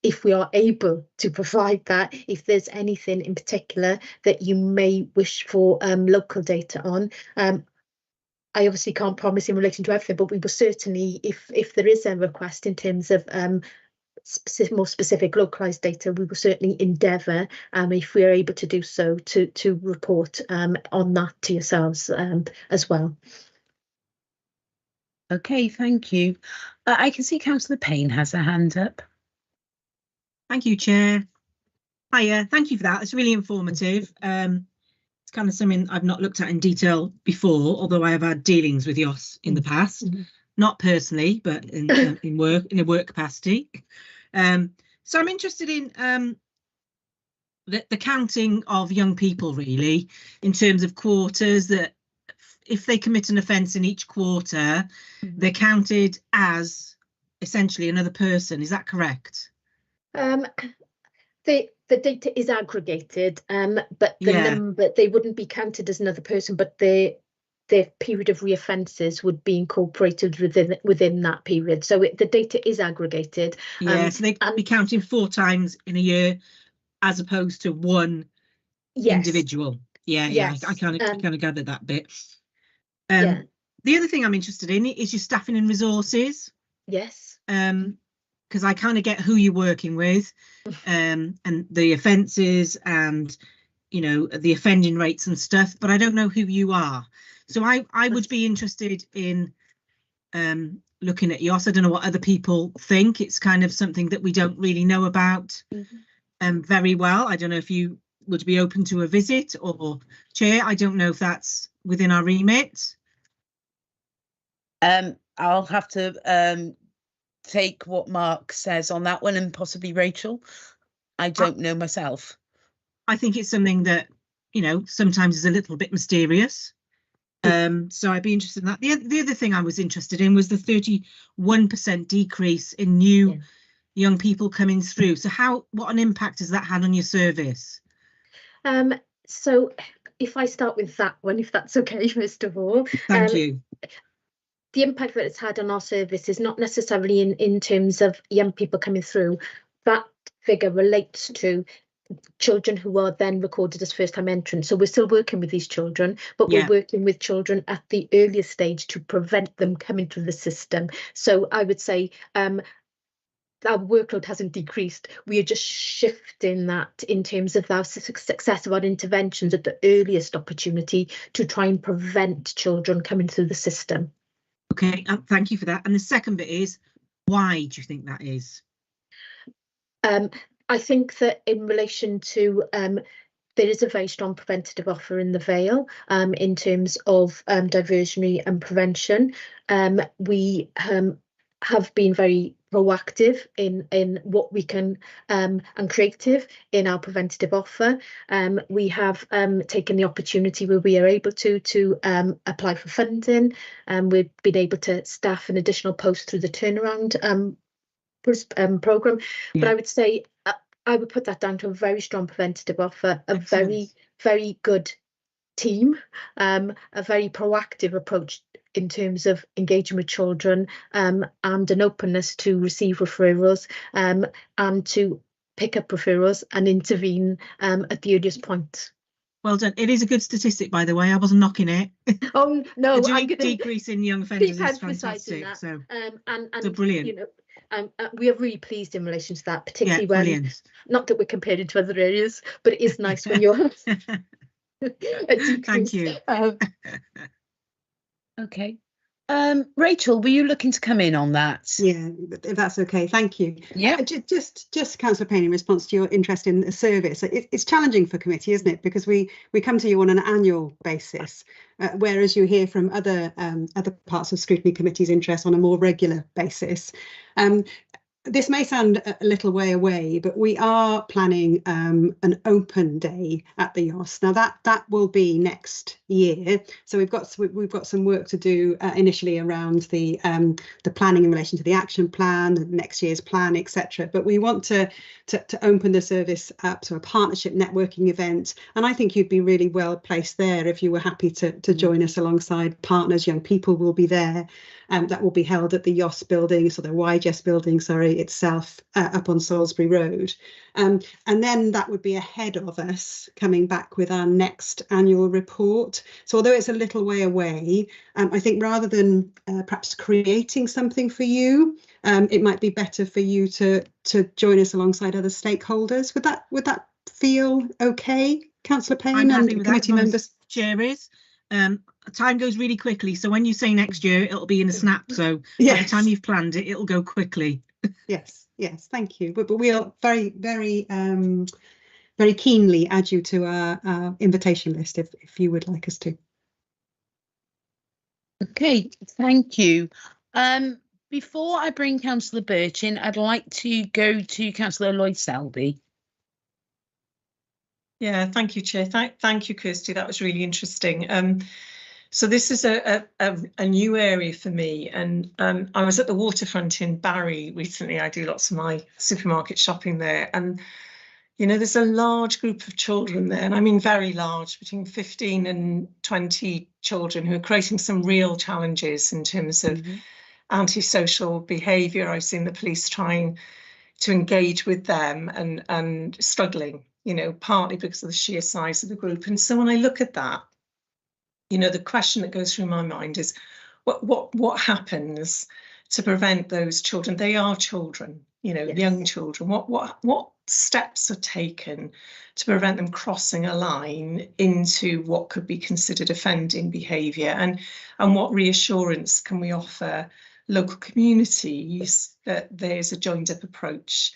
if we are able to provide that. If there's anything in particular that you may wish for local data on, I obviously can't promise in relation to everything, but we will certainly, if there is a request in terms of more specific localized data, we will certainly endeavour, if we are able to do so, to report on that to yourselves as well. Okay, thank you. I can see Councillor Payne has a hand up. Thank you, Chair. Hiya, thank you for that. It's really informative. It's kind of something I've not looked at in detail before, although I have had dealings with YOS in the past, not personally, but in a work capacity. So I'm interested in the counting of young people, really, in terms of quarters, that if they commit an offence in each quarter, they're counted as essentially another person. Is that correct? The data is aggregated, but the number, they wouldn't be counted as another person, but their period of reoffences would be incorporated within that period. So the data is aggregated. So they could be counting 4 times in a year as opposed to one individual. I kind of gathered that bit. The other thing I'm interested in is your staffing and resources. Yes. Because I kind of get who you're working with, and the offences and, you know, the offending rates and stuff, but I don't know who you are. So I would be interested in looking at YOS. I don't know what other people think. It's kind of something that we don't really know about very well. I don't know if you would be open to a visit, or Chair, I don't know if that's within our remit. I'll have to take what Mark says on that one, and possibly Rachel. I don't know myself. I think it's something that, you know, sometimes is a little bit mysterious. So I'd be interested in that. The other thing I was interested in was the 31% decrease in new young people coming through. So what an impact has that had on your service? So if I start with that one, if that's okay, first of all. Thank you. The impact that it's had on our service is not necessarily in terms of young people coming through. That figure relates to children who are then recorded as first-time entrants. So we're still working with these children, but we're working with children at the earliest stage to prevent them coming through the system. So I would say our workload hasn't decreased. We are just shifting that in terms of our success of our interventions at the earliest opportunity to try and prevent children coming through the system. Okay, thank you for that. And the second bit is, why do you think that is? I think that in relation to there is a very strong preventative offer in the Vale in terms of diversionary and prevention. We have been very proactive in what we can and creative in our preventative offer. We have taken the opportunity where we are able to apply for funding, and we've been able to staff an additional post through the turnaround programme. Yeah. But I would say I would put that down to a very strong preventative offer, a very good team, a very proactive approach in terms of engaging with children, and an openness to receive referrals, and to pick up referrals and intervene at the earliest point. Well done. It is a good statistic, by the way. I wasn't knocking it. Oh no, the decrease in young offenders is fantastic. That. So, and brilliant. You know, we are really pleased in relation to that, particularly when, brilliant. Not that we're compared to other areas, but it is nice when you're a decrease. Thank you. Okay. Rachel, were you looking to come in on that? Yeah, if that's okay, thank you. Yeah. Just Councillor Payne, in response to your interest in the service, it's challenging for committee, isn't it? Because we come to you on an annual basis, whereas you hear from other parts of Scrutiny Committee's interest on a more regular basis. This may sound a little way away, but we are planning an open day at the YOS. Now that will be next year. So we've got some work to do initially around the planning in relation to the action plan, next year's plan, etc. But we want to open the service up to a partnership networking event, and I think you'd be really well placed there if you were happy to join us alongside partners. Young people will be there. That will be held at the YOS building, so the YGES building, sorry, itself, up on Salisbury Road. And then that would be ahead of us coming back with our next annual report. So although it's a little way away, I think rather than perhaps creating something for you, it might be better for you to join us alongside other stakeholders. Would that feel okay, Councillor Payne and committee members? Chair is. Time goes really quickly, so when you say next year, it'll be in a snap. So by the time you've planned it, it'll go quickly. Yes, thank you. But we'll very keenly add you to our invitation list if you would like us to. Okay, thank you. Before I bring Councillor Birch in, I'd like to go to Councillor Lloyd Selby. Yeah, thank you, Chair. Thank you, Kirsty. That was really interesting. So this is a new area for me, and I was at the waterfront in Barry recently. I do lots of my supermarket shopping there, and you know, there's a large group of children there, and I mean very large, between 15 and 20 children who are creating some real challenges in terms of antisocial behaviour. I've seen the police trying to engage with them and struggling, you know, partly because of the sheer size of the group. And so when I look at that, you know, the question that goes through my mind is what happens to prevent those children? They are children, you know, young children. What steps are taken to prevent them crossing a line into what could be considered offending behaviour, and what reassurance can we offer local communities that there's a joined up approach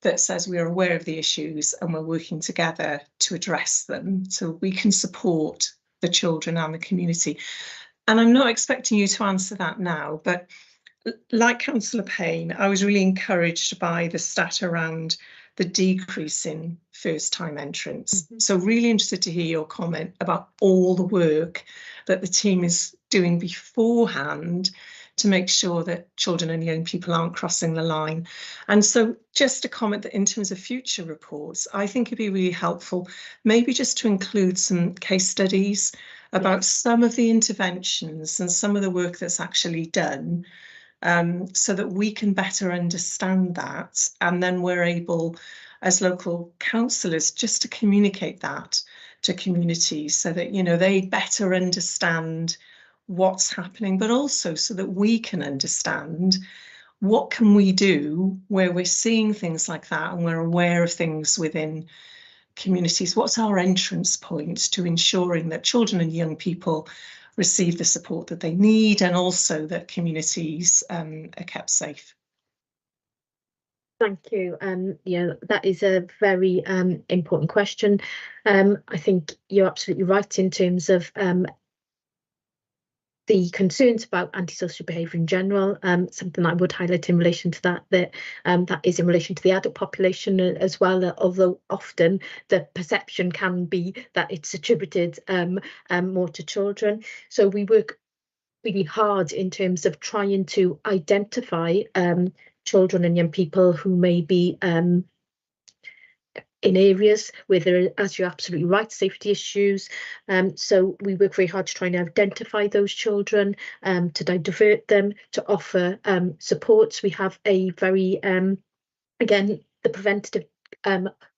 that says we are aware of the issues and we're working together to address them so we can support the children and the community. And I'm not expecting you to answer that now, but like Councillor Payne, I was really encouraged by the stat around the decrease in first-time entrants. So really interested to hear your comment about all the work that the team is doing beforehand to make sure that children and young people aren't crossing the line. And so just a comment that in terms of future reports, I think it'd be really helpful, maybe just to include some case studies about some of the interventions and some of the work that's actually done, so that we can better understand that. And then we're able, as local councillors, just to communicate that to communities so that, you know, they better understand what's happening, but also so that we can understand what can we do where we're seeing things like that and we're aware of things within communities? What's our entrance point to ensuring that children and young people receive the support that they need, and also that communities are kept safe? Thank you. Yeah, that is a very important question. I think you're absolutely right in terms of the concerns about antisocial behaviour in general. Something I would highlight in relation to that that is in relation to the adult population as well, although often the perception can be that it's attributed more to children. So we work really hard in terms of trying to identify children and young people who may be in areas where there are, as you're absolutely right, safety issues. So we work very hard to try and identify those children, to divert them, to offer supports. We have a very, again, the preventative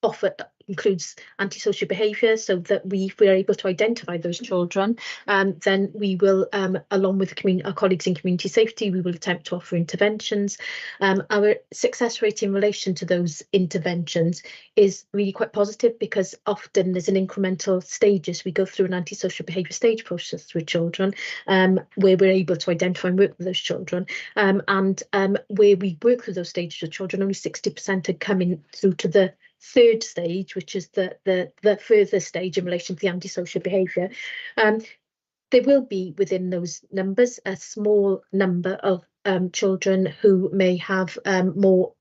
offer includes antisocial behaviour, so that if we're able to identify those children, then we will, along with our colleagues in community safety, we will attempt to offer interventions. Our success rate in relation to those interventions is really quite positive, because often there's an incremental stages. We go through an antisocial behaviour stage process with children, where we're able to identify and work with those children, and where we work through those stages with children, only 60% are coming through to the third stage, which is the further stage in relation to the antisocial behaviour. There will be within those numbers a small number of children who may have more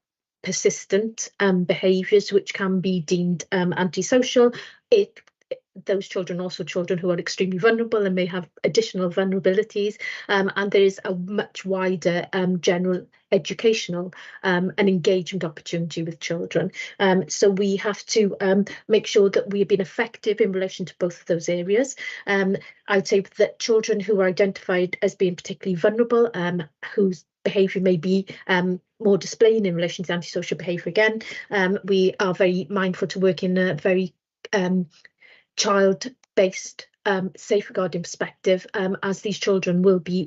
persistent behaviours which can be deemed antisocial. Those children are also children who are extremely vulnerable and may have additional vulnerabilities, and there is a much wider general educational and engagement opportunity with children. So we have to make sure that we have been effective in relation to both of those areas. I'd say that children who are identified as being particularly vulnerable, whose behaviour may be more displaying in relation to antisocial behaviour, again, we are very mindful to work in a very child-based safeguarding perspective, as these children will be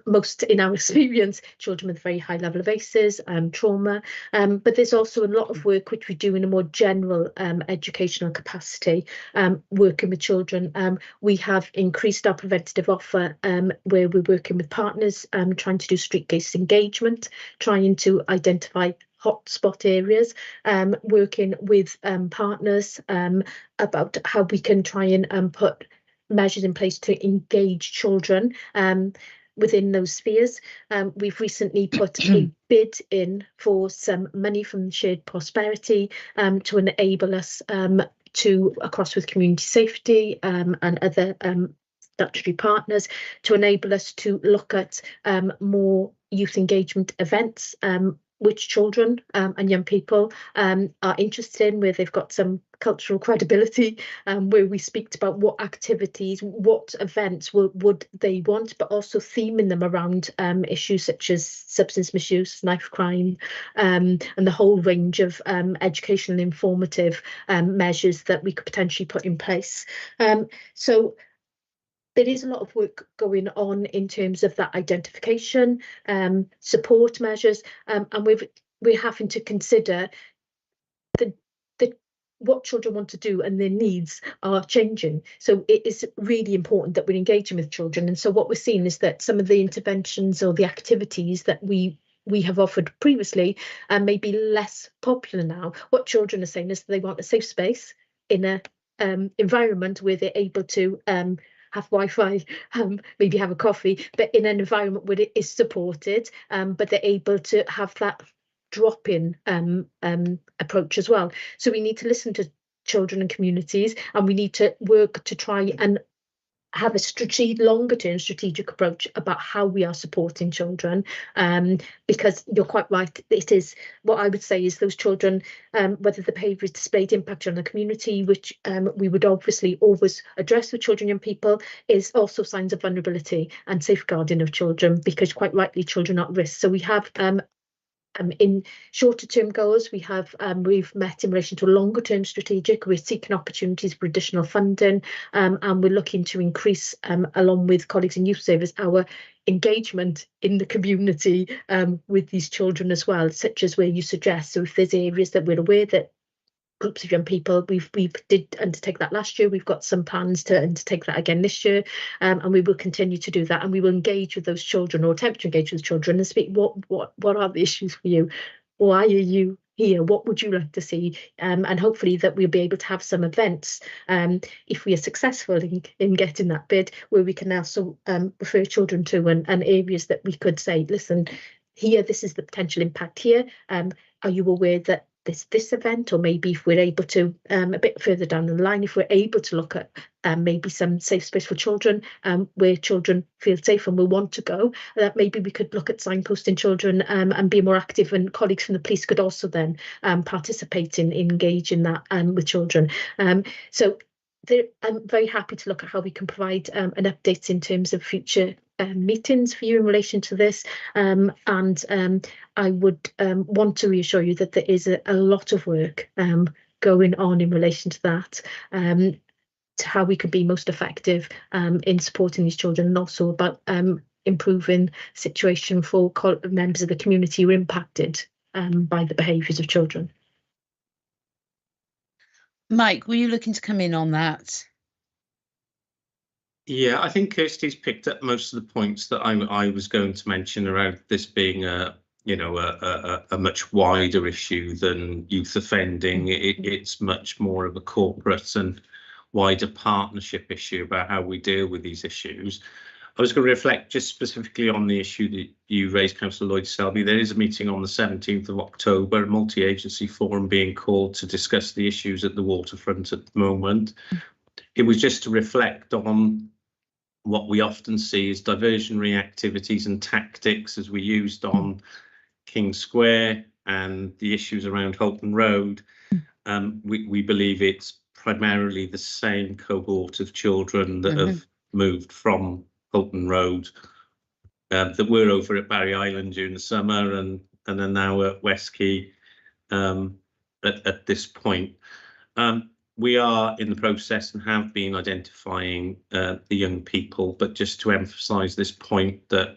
most, in our experience, children with a very high level of ACEs, trauma, but there's also a lot of work which we do in a more general educational capacity, working with children. We have increased our preventative offer, where we're working with partners, trying to do street-based engagement, trying to identify hotspot areas, working with partners about how we can try and put measures in place to engage children within those spheres. We've recently put a bid in for some money from Shared Prosperity to enable us to, across with community safety and other statutory partners, to enable us to look at more youth engagement events which children and young people are interested in, where they've got some cultural credibility, where we speak about what activities, what events would they want, but also theming them around issues such as substance misuse, knife crime, and the whole range of educational and informative measures that we could potentially put in place. So there is a lot of work going on in terms of that identification, support measures, and we're having to consider what children want to do, and their needs are changing. So it is really important that we're engaging with children. And so what we're seeing is that some of the interventions or the activities that we have offered previously may be less popular now. What children are saying is that they want a safe space in a environment where they're able to have Wi-Fi, maybe have a coffee, but in an environment where it is supported, but they're able to have that drop-in approach as well. So we need to listen to children and communities, and we need to work to try and have a longer-term strategic approach about how we are supporting children, because you're quite right, it is, what I would say is those children, whether the behaviour is displayed impact on the community, which we would obviously always address with children and young people, is also signs of vulnerability and safeguarding of children, because quite rightly children are at risk. So we have In shorter term goals, we've met in relation to a longer term strategic. We're seeking opportunities for additional funding, and we're looking to increase, along with colleagues in youth service, our engagement in the community with these children as well, such as where you suggest. So if there's areas that we're aware that groups of young people, we did undertake that last year. We've got some plans to undertake that again this year, and we will continue to do that. And we will engage with those children, or attempt to engage with children, and speak. What are the issues for you? Why are you here? What would you like to see? And hopefully that we'll be able to have some events, if we are successful in getting that bid, where we can also refer children to and areas that we could say, listen, here, this is the potential impact here. Are you aware that this event, or maybe if we're able to, a bit further down the line, if we're able to look at maybe some safe space for children, where children feel safe and will want to go, that maybe we could look at signposting children and be more active, and colleagues from the police could also then participate in engaging that with children. So I'm very happy to look at how we can provide an update in terms of future meetings for you in relation to this, and I would want to reassure you that there is a lot of work going on in relation to that, to how we could be most effective in supporting these children, and also about improving situation for members of the community who are impacted by the behaviours of children. Mike, were you looking to come in on that? Yeah, I think Kirsty's picked up most of the points that I was going to mention around this being a much wider issue than youth offending. It's much more of a corporate and wider partnership issue about how we deal with these issues. I was going to reflect just specifically on the issue that you raised, Councillor Lloyd-Selby. There is a meeting on the 17th of October, a multi-agency forum being called to discuss the issues at the waterfront at the moment. It was just to reflect on what we often see as diversionary activities and tactics as we used on King Square and the issues around Holton Road. We believe it's primarily the same cohort of children that have moved from Holton Road that were over at Barry Island during the summer and are now at West Quay at this point. We are in the process and have been identifying the young people, but just to emphasise this point that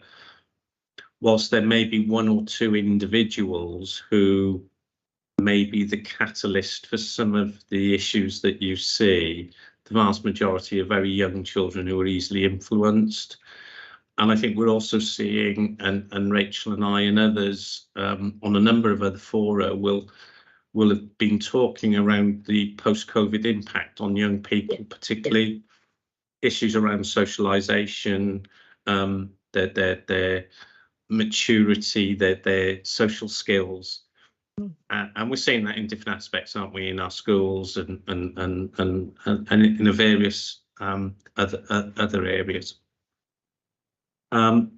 whilst there may be one or two individuals who may be the catalyst for some of the issues that you see, the vast majority are very young children who are easily influenced. And I think we're also seeing, and Rachel and I and others on a number of other fora will have been talking around the post-COVID impact on young people, particularly issues around socialisation, their maturity, their social skills. And we're seeing that in different aspects, aren't we, in our schools and in the various other areas.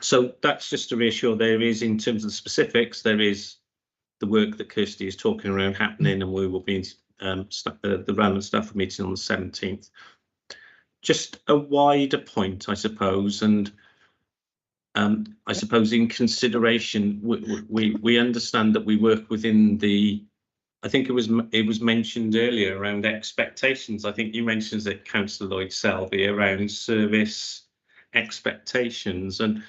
So that's just to reassure there is, in terms of the specifics, there is the work that Kirsty is talking around happening, and we will be in the relevant staff meeting on the 17th. Just a wider point, I suppose, and I suppose in consideration, we understand that we work within the, I think it was mentioned earlier around expectations. I think you mentioned that, Councillor Lloyd-Selby, around service expectations, and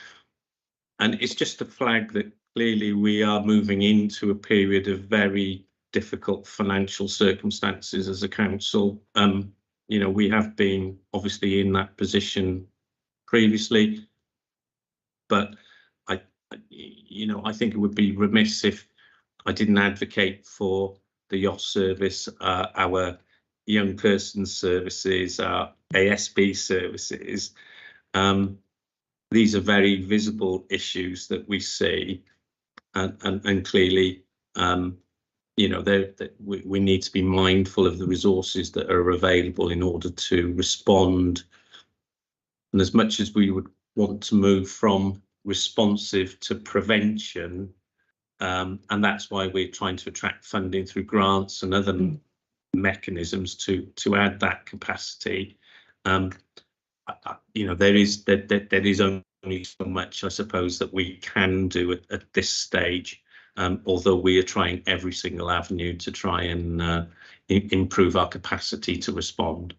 it's just a flag that clearly we are moving into a period of very difficult financial circumstances as a council. You know, we have been obviously in that position previously, but I think it would be remiss if I didn't advocate for the YOS service, our young person services, our ASB services. These are very visible issues that we see, and clearly, you know, we need to be mindful of the resources that are available in order to respond. And as much as we would want to move from responsive to prevention, and that's why we're trying to attract funding through grants and other mechanisms to add that capacity. You know, there is only so much, I suppose, that we can do at this stage. although we are trying every single avenue to try and improve our capacity to respond.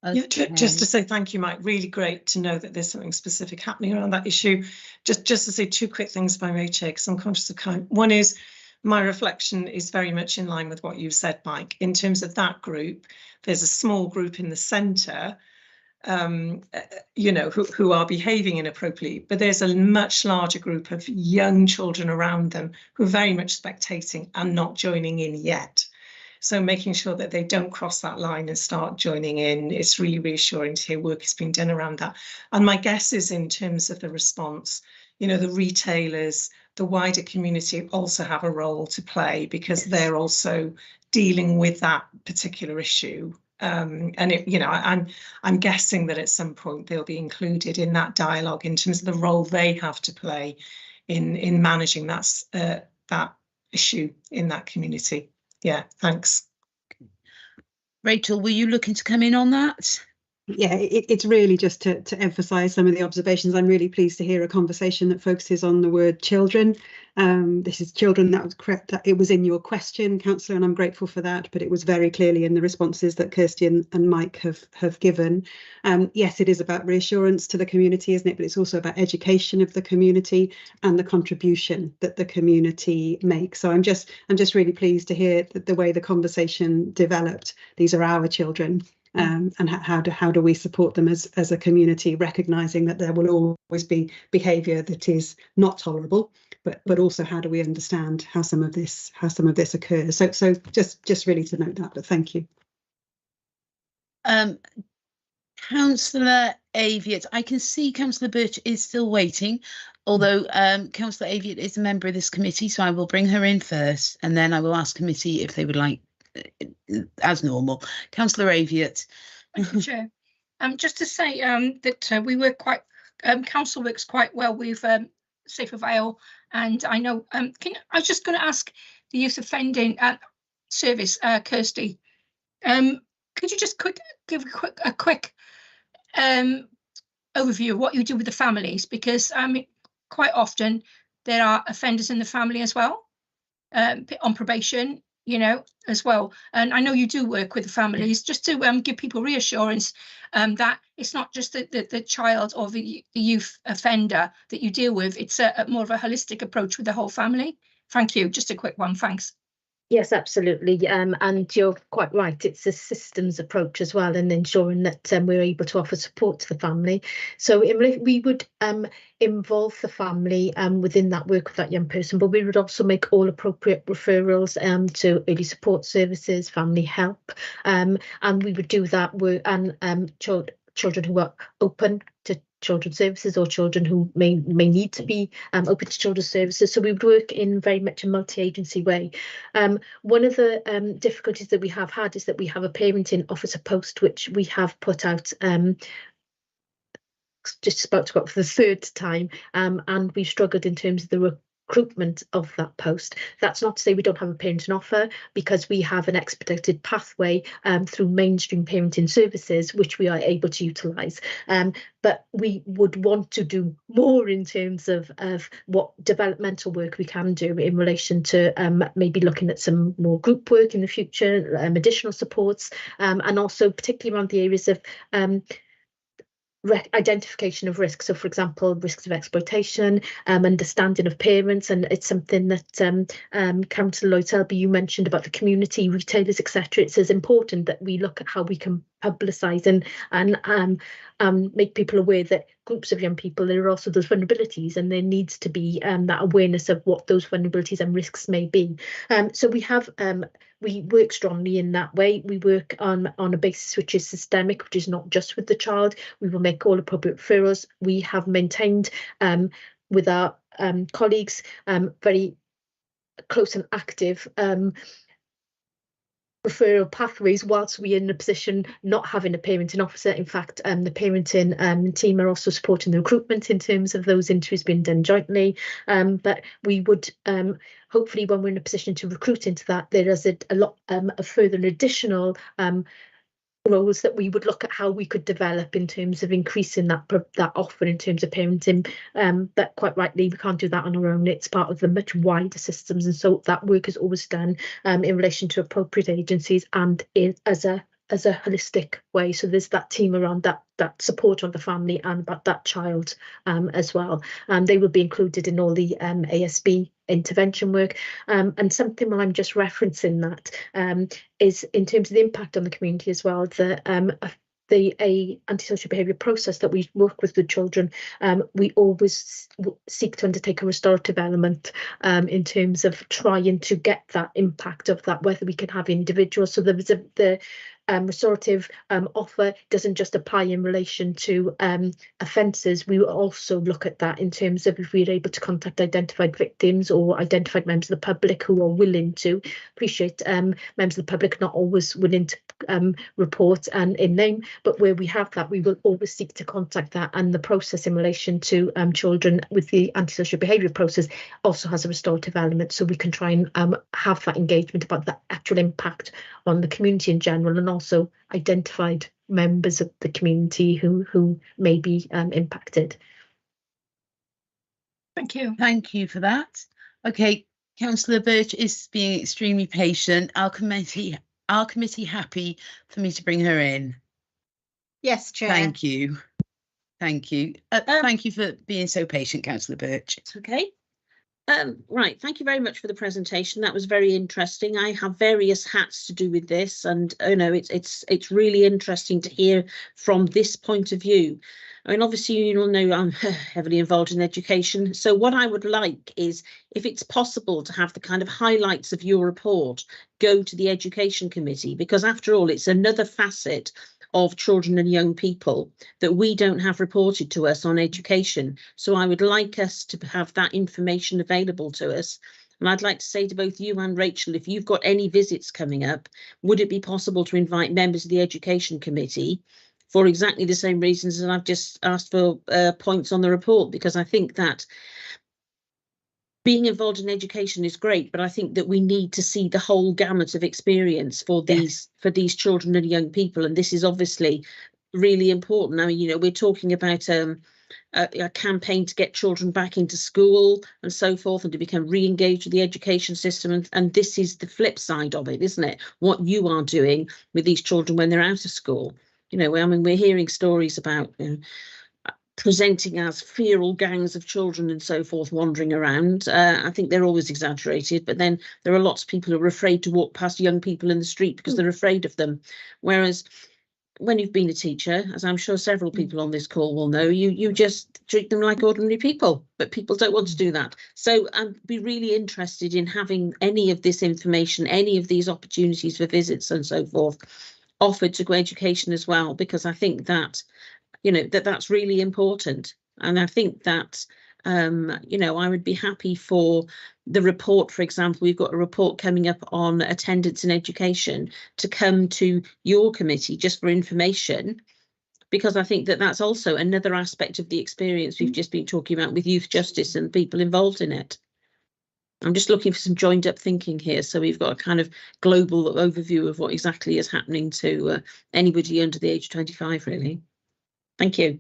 Okay. Yeah, just to say thank you, Mike. Really great to know that there's something specific happening around that issue. Just to say two quick things, if I may, Chair, because I'm conscious of time. One is my reflection is very much in line with what you've said, Mike. In terms of that group, there's a small group in the centre, you know, who are behaving inappropriately, but there's a much larger group of young children around them who are very much spectating and not joining in yet. So making sure that they don't cross that line and start joining in, it's really reassuring to hear work is being done around that. And my guess is in terms of the response, you know, the retailers, the wider community also have a role to play because they're also dealing with that particular issue. And it, you know, I'm guessing that at some point they'll be included in that dialogue in terms of the role they have to play in managing that issue in that community. Yeah, thanks. Rachel, were you looking to come in on that? Yeah, it's really just to emphasise some of the observations. I'm really pleased to hear a conversation that focuses on the word children. This is children, that was correct. It was in your question, Councillor, and I'm grateful for that, but it was very clearly in the responses that Kirsty and Mike have given. Yes, it is about reassurance to the community, isn't it? But it's also about education of the community and the contribution that the community makes. So I'm just really pleased to hear that the way the conversation developed. These are our children. And how do we support them as a community, recognising that there will always be behaviour that is not tolerable, but also how do we understand how some of this occurs? So just really to note that. But thank you. Councillor Aviat, I can see Councillor Birch is still waiting, although Councillor Aviat is a member of this committee, so I will bring her in first, and then I will ask committee if they would like. As normal. Councillor Aviat. Thank you, Chair. Just to say that we work quite, council works quite well with Safer Vale, and I know, I was just going to ask the youth offending service, Kirsty, could you just give a quick overview of what you do with the families? Because quite often there are offenders in the family as well, on probation, you know, as well. And I know you do work with the families, just to give people reassurance that it's not just the child or the youth offender that you deal with, it's a more of a holistic approach with the whole family. Thank you. Just a quick one. Thanks. Yes, absolutely. And you're quite right. It's a systems approach as well, and ensuring that we're able to offer support to the family. So we would involve the family within that work with that young person, but we would also make all appropriate referrals to early support services, family help, and we would do that work and children who are open to children's services or children who may need to be open to children's services. So we would work in very much a multi-agency way. One of the difficulties that we have had is that we have a parenting officer post which we have put out just about to go up for the third time, and we've struggled in terms of the recruitment of that post. That's not to say we don't have a parenting offer, because we have an expedited pathway through mainstream parenting services which we are able to utilise, but we would want to do more in terms of what developmental work we can do in relation to maybe looking at some more group work in the future, additional supports, and also particularly around the areas of identification of risk. So, for example, risks of exploitation, understanding of parents, and it's something that Councillor Lloyd Selby, you mentioned about the community, retailers, etc. It's as important that we look at how we can publicise and make people aware that groups of young people, there are also those vulnerabilities, and there needs to be that awareness of what those vulnerabilities and risks may be. So we have we work strongly in that way. We work on a basis which is systemic, which is not just with the child. We will make all appropriate referrals. We have maintained with our colleagues very close and active referral pathways whilst we're in a position not having a parenting officer. In fact, the parenting team are also supporting the recruitment in terms of those interviews being done jointly. But we would hopefully, when we're in a position to recruit into that, there is a lot of further and additional roles that we would look at how we could develop in terms of increasing that offer in terms of parenting. But quite rightly, we can't do that on our own. It's part of the much wider systems, and so that work is always done in relation to appropriate agencies and as a holistic way. So there's that team around that support on the family and about that child as well. They will be included in all the ASB intervention work. And something while I'm just referencing that is in terms of the impact on the community as well, the antisocial behaviour process that we work with the children, we always seek to undertake a restorative element in terms of trying to get that impact of that, whether we can have individuals. So there was the restorative offer doesn't just apply in relation to offences. We will also look at that in terms of if we're able to contact identified victims or identified members of the public who are willing to. Appreciate members of the public not always willing to report and in name, but where we have that, we will always seek to contact that. And the process in relation to children with the antisocial behaviour process also has a restorative element, so we can try and have that engagement about the actual impact on the community in general, and also identified members of the community who may be impacted. Thank you. Thank you for that. Okay, Councillor Birch is being extremely patient. Our committee happy for me to bring her in? Yes, Chair. Thank you. Thank you. Thank you for being so patient, Councillor Birch. It's okay. Right, thank you very much for the presentation. That was very interesting. I have various hats to do with this, and it's really interesting to hear from this point of view. I mean, obviously, you all know I'm heavily involved in education. So what I would like is, if it's possible, to have the kind of highlights of your report go to the Education Committee, because after all, it's another facet of children and young people that we don't have reported to us on education. So I would like us to have that information available to us. And I'd like to say to both you and Rachel, if you've got any visits coming up, would it be possible to invite members of the Education Committee for exactly the same reasons that I've just asked for points on the report? Because I think that being involved in education is great, but I think that we need to see the whole gamut of experience for these children and young people, and this is obviously really important. I mean, we're talking about a campaign to get children back into school and so forth, and to become re-engaged with the education system, and this is the flip side of it, isn't it? What you are doing with these children when they're out of school. I mean, we're hearing stories about presenting as feral gangs of children and so forth wandering around. I think they're always exaggerated, but then there are lots of people who are afraid to walk past young people in the street because they're afraid of them. Whereas when you've been a teacher, as I'm sure several people on this call will know, you just treat them like ordinary people, but people don't want to do that. So I'd be really interested in having any of this information, any of these opportunities for visits and so forth offered to education as well, because I think that that's really important. And I think that, I would be happy for the report, for example, we've got a report coming up on attendance in education to come to your committee just for information, because I think that that's also another aspect of the experience we've just been talking about with youth justice and people involved in it. I'm just looking for some joined up thinking here, so we've got a kind of global overview of what exactly is happening to anybody under the age of 25, really. Thank you.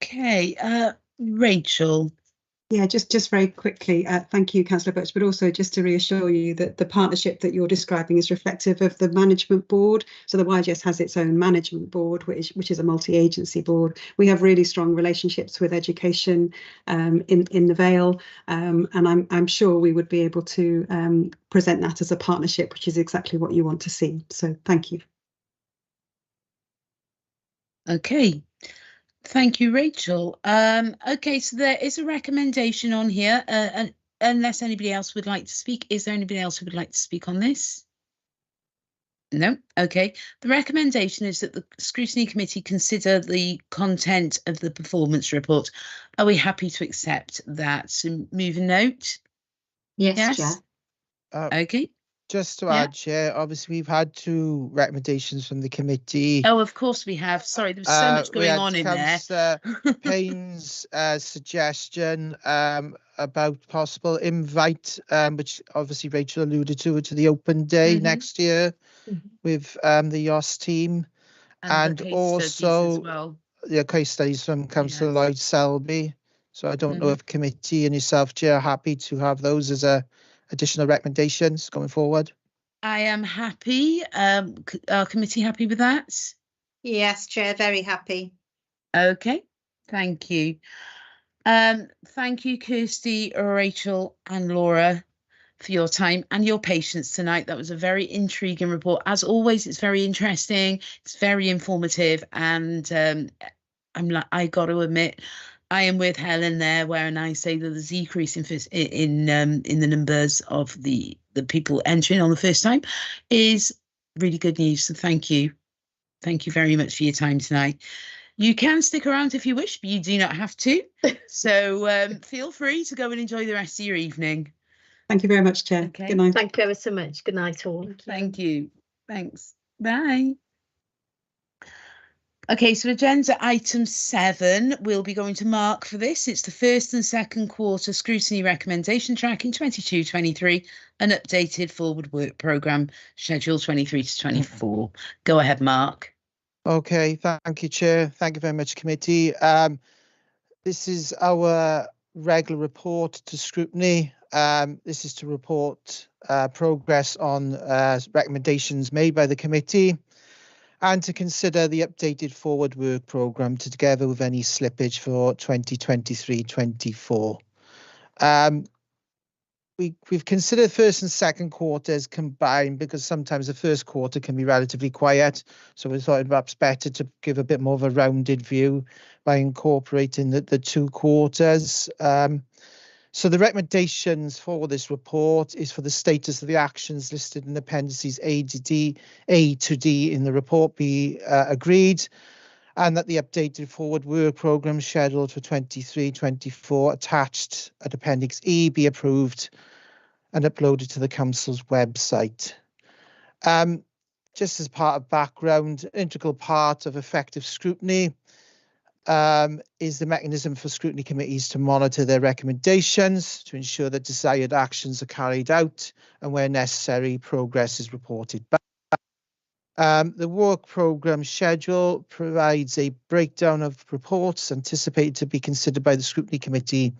Okay, Rachel. Yeah, just very quickly, thank you, Councillor Birch, but also just to reassure you that the partnership that you're describing is reflective of the management board. So the YGS has its own management board, which is a multi-agency board. We have really strong relationships with education in the Vale, and I'm sure we would be able to present that as a partnership, which is exactly what you want to see. So thank you. Okay. Thank you, Rachel. Okay, so there is a recommendation on here, and unless anybody else would like to speak, is there anybody else who would like to speak on this? No? Okay. The recommendation is that the Scrutiny Committee consider the content of the performance report. Are we happy to accept that? So move a note? Yes, Chair. Okay. just to Yeah. add, Chair, obviously we've had 2 recommendations from the committee. Oh, of course we have. Sorry, there was so much We going had on in there. Councillor Payne's suggestion about possible invite, which obviously Rachel alluded to the open day next year with the YOS team, and the case studies as also well. case studies from Councillor Lloyd Selby. So I don't know if committee and yourself, Chair, are happy to have those as additional recommendations going forward. I am happy. Our committee happy with that? Yes, Chair, very happy. Okay, thank you. Thank you, Kirsty, Rachel and Laura, for your time and your patience tonight. That was a very intriguing report. As always, it's very interesting, it's very informative, and I got to admit, I am with Helen there, when I say that the decrease in the numbers of the people entering on the first time is really good news. So thank you very much for your time tonight. You can stick around if you wish, but you do not have to. So feel free to go and enjoy the rest of your evening. Thank you very much, Chair. Okay. Good night. Thank you ever so much. Good night, all. Thank you. Thanks. Bye. Okay, so agenda item 7, we'll be going to Mark for this. It's the first and second quarter scrutiny recommendation track in 22-23, an updated forward work programme, schedule 23 to 24. Go ahead, Mark. Okay, thank you, Chair. Thank you very much, committee. This is our regular report to scrutiny. This is to report progress on recommendations made by the committee and to consider the updated forward work programme together with any slippage for 2023-24. We've considered first and second quarters combined because sometimes the first quarter can be relatively quiet. So we thought it perhaps better to give a bit more of a rounded view by incorporating the 2 quarters. So the recommendations for this report is for the status of the actions listed in appendices A to D in the report be agreed, and that the updated forward work programme scheduled for 23-24 attached at Appendix E be approved and uploaded to the Council's website. Just as part of background, an integral part of effective scrutiny is the mechanism for scrutiny committees to monitor their recommendations to ensure that desired actions are carried out and where necessary progress is reported back. The work programme schedule provides a breakdown of reports anticipated to be considered by the Scrutiny Committee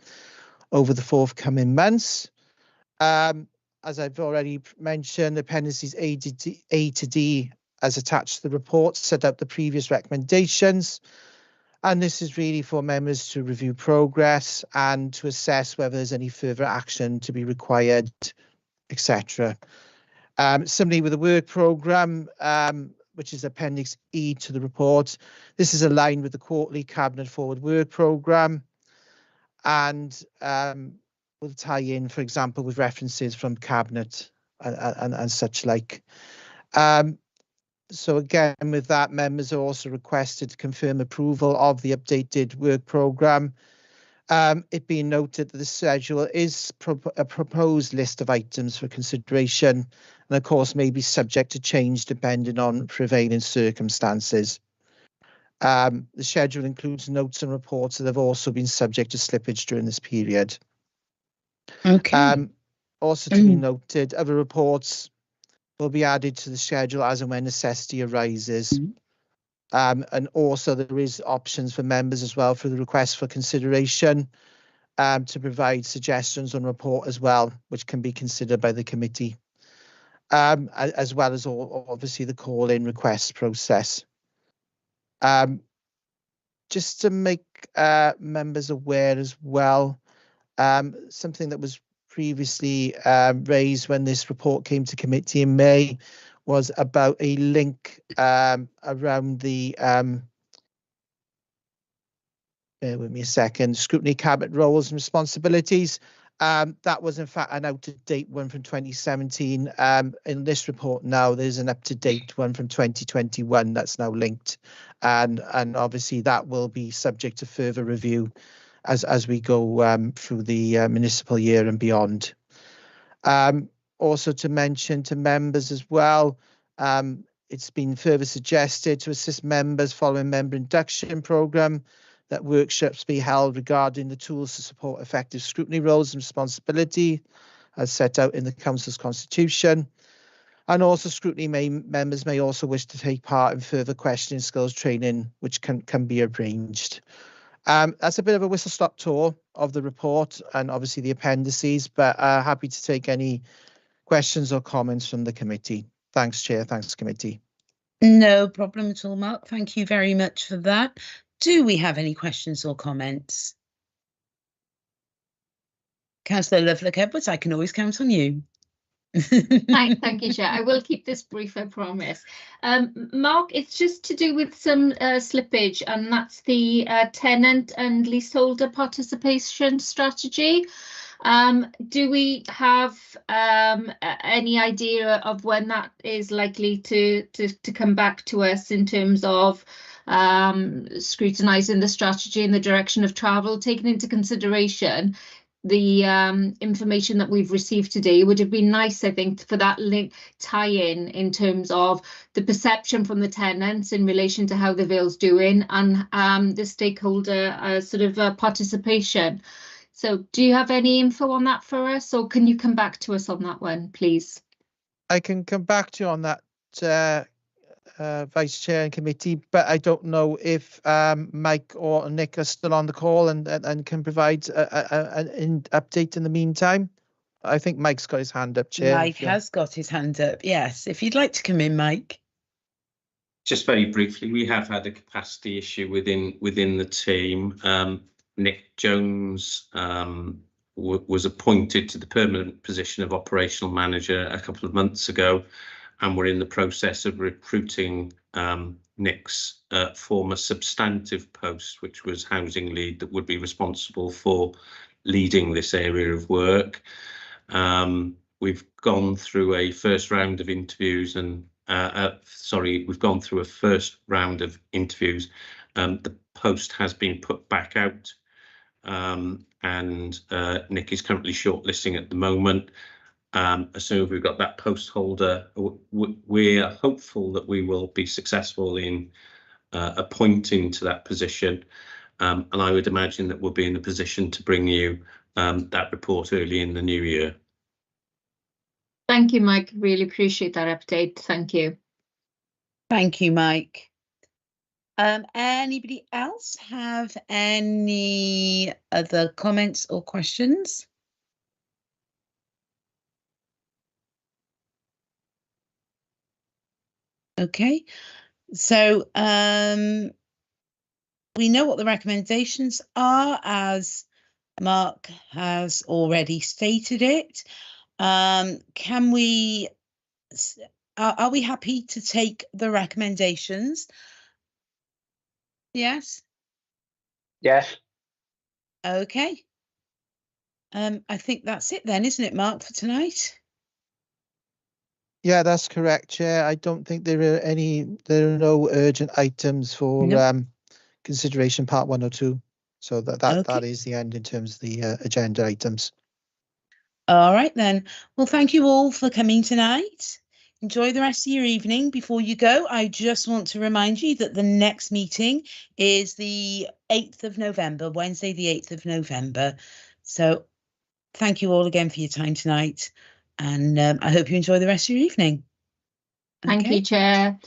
over the forthcoming months. As I've already mentioned, appendices A to D as attached to the report set out the previous recommendations. And this is really for members to review progress and to assess whether there's any further action to be required, etc. Similarly with the work programme, which is Appendix E to the report, this is aligned with the quarterly Cabinet Forward Work Programme and will tie in, for example, with references from Cabinet and such like. So again, with that, members are also requested to confirm approval of the updated work programme. It being noted that the schedule is a proposed list of items for consideration and of course may be subject to change depending on prevailing circumstances. The schedule includes notes and reports that have also been subject to slippage during this period. Okay. Also to be noted, other reports will be added to the schedule as and when necessity arises. And also there is options for members as well for the request for consideration to provide suggestions on report as well, which can be considered by the committee, as well as obviously the call-in request process. Just to make members aware as well, something that was previously raised when this report came to committee in May was about a link around the bear with me a second, scrutiny cabinet roles and responsibilities. That was in fact an out-of-date one from 2017. In this report now, there's an up-to-date one from 2021 that's now linked, and obviously that will be subject to further review as we go through the municipal year and beyond. also to mention to members as well, it's been further suggested to assist members following member induction programme that workshops be held regarding the tools to support effective scrutiny roles and responsibility as set out in the Council's constitution. And also scrutiny members may also wish to take part in further questioning skills training, which can be arranged. That's a bit of a whistle-stop tour of the report and obviously the appendices, but happy to take any questions or comments from the committee. Thanks, Chair. Thanks, committee. No problem at all, Mark. Thank you very much for that. Do we have any questions or comments? Councillor Lovelock-Edwards, I can always count on you. Thank you, Chair. I will keep this brief, I promise. Mark, it's just to do with some slippage, and that's the tenant and leaseholder participation strategy. Do we have any idea of when that is likely to come back to us in terms of scrutinising the strategy and the direction of travel, taking into consideration the information that we've received today? Would have been nice, I think, for that link tie-in terms of the perception from the tenants in relation to how the Vale's doing and the stakeholder sort of participation. So do you have any info on that for us, or can you come back to us on that one, please? I can come back to you on that, Vice Chair and committee, but I don't know if Mike or Nick are still on the call and can provide an update in the meantime. I think Mike's got his hand up, Chair. Mike has got his hand up, yes. If you'd like to come in, Mike. Just very briefly, we have had a capacity issue within the team. Nick Jones was appointed to the permanent position of operational manager a couple of months ago, and we're in the process of recruiting Nick's former substantive post, which was housing lead, that would be responsible for leading this area of work. We've gone through a first round of interviews and we've gone through a first round of interviews. The post has been put back out, and Nick is currently shortlisting at the moment. As soon as we've got that post holder, we're hopeful that we will be successful in appointing to that position, and I would imagine that we'll be in a position to bring you that report early in the new year. Thank you, Mike. Really appreciate that update. Thank you. Thank you, Mike. Anybody else have any other comments or questions? Okay, so we know what the recommendations are, as Mark has already stated it. Can we, are we happy to take the recommendations? Yes? Yes. Okay. I think that's it then, isn't it, Mark, for tonight? Yeah, that's correct, Chair. I don't think there are no urgent items for consideration part 1 or 2. So that is the end in terms of the agenda items. All right then. Well, thank you all for coming tonight. Enjoy the rest of your evening. Before you go, I just want to remind you that the next meeting is the 8th of November, Wednesday, the 8th of November. So thank you all again for your time tonight. And I hope you enjoy the rest of your evening. Thank you, Chair.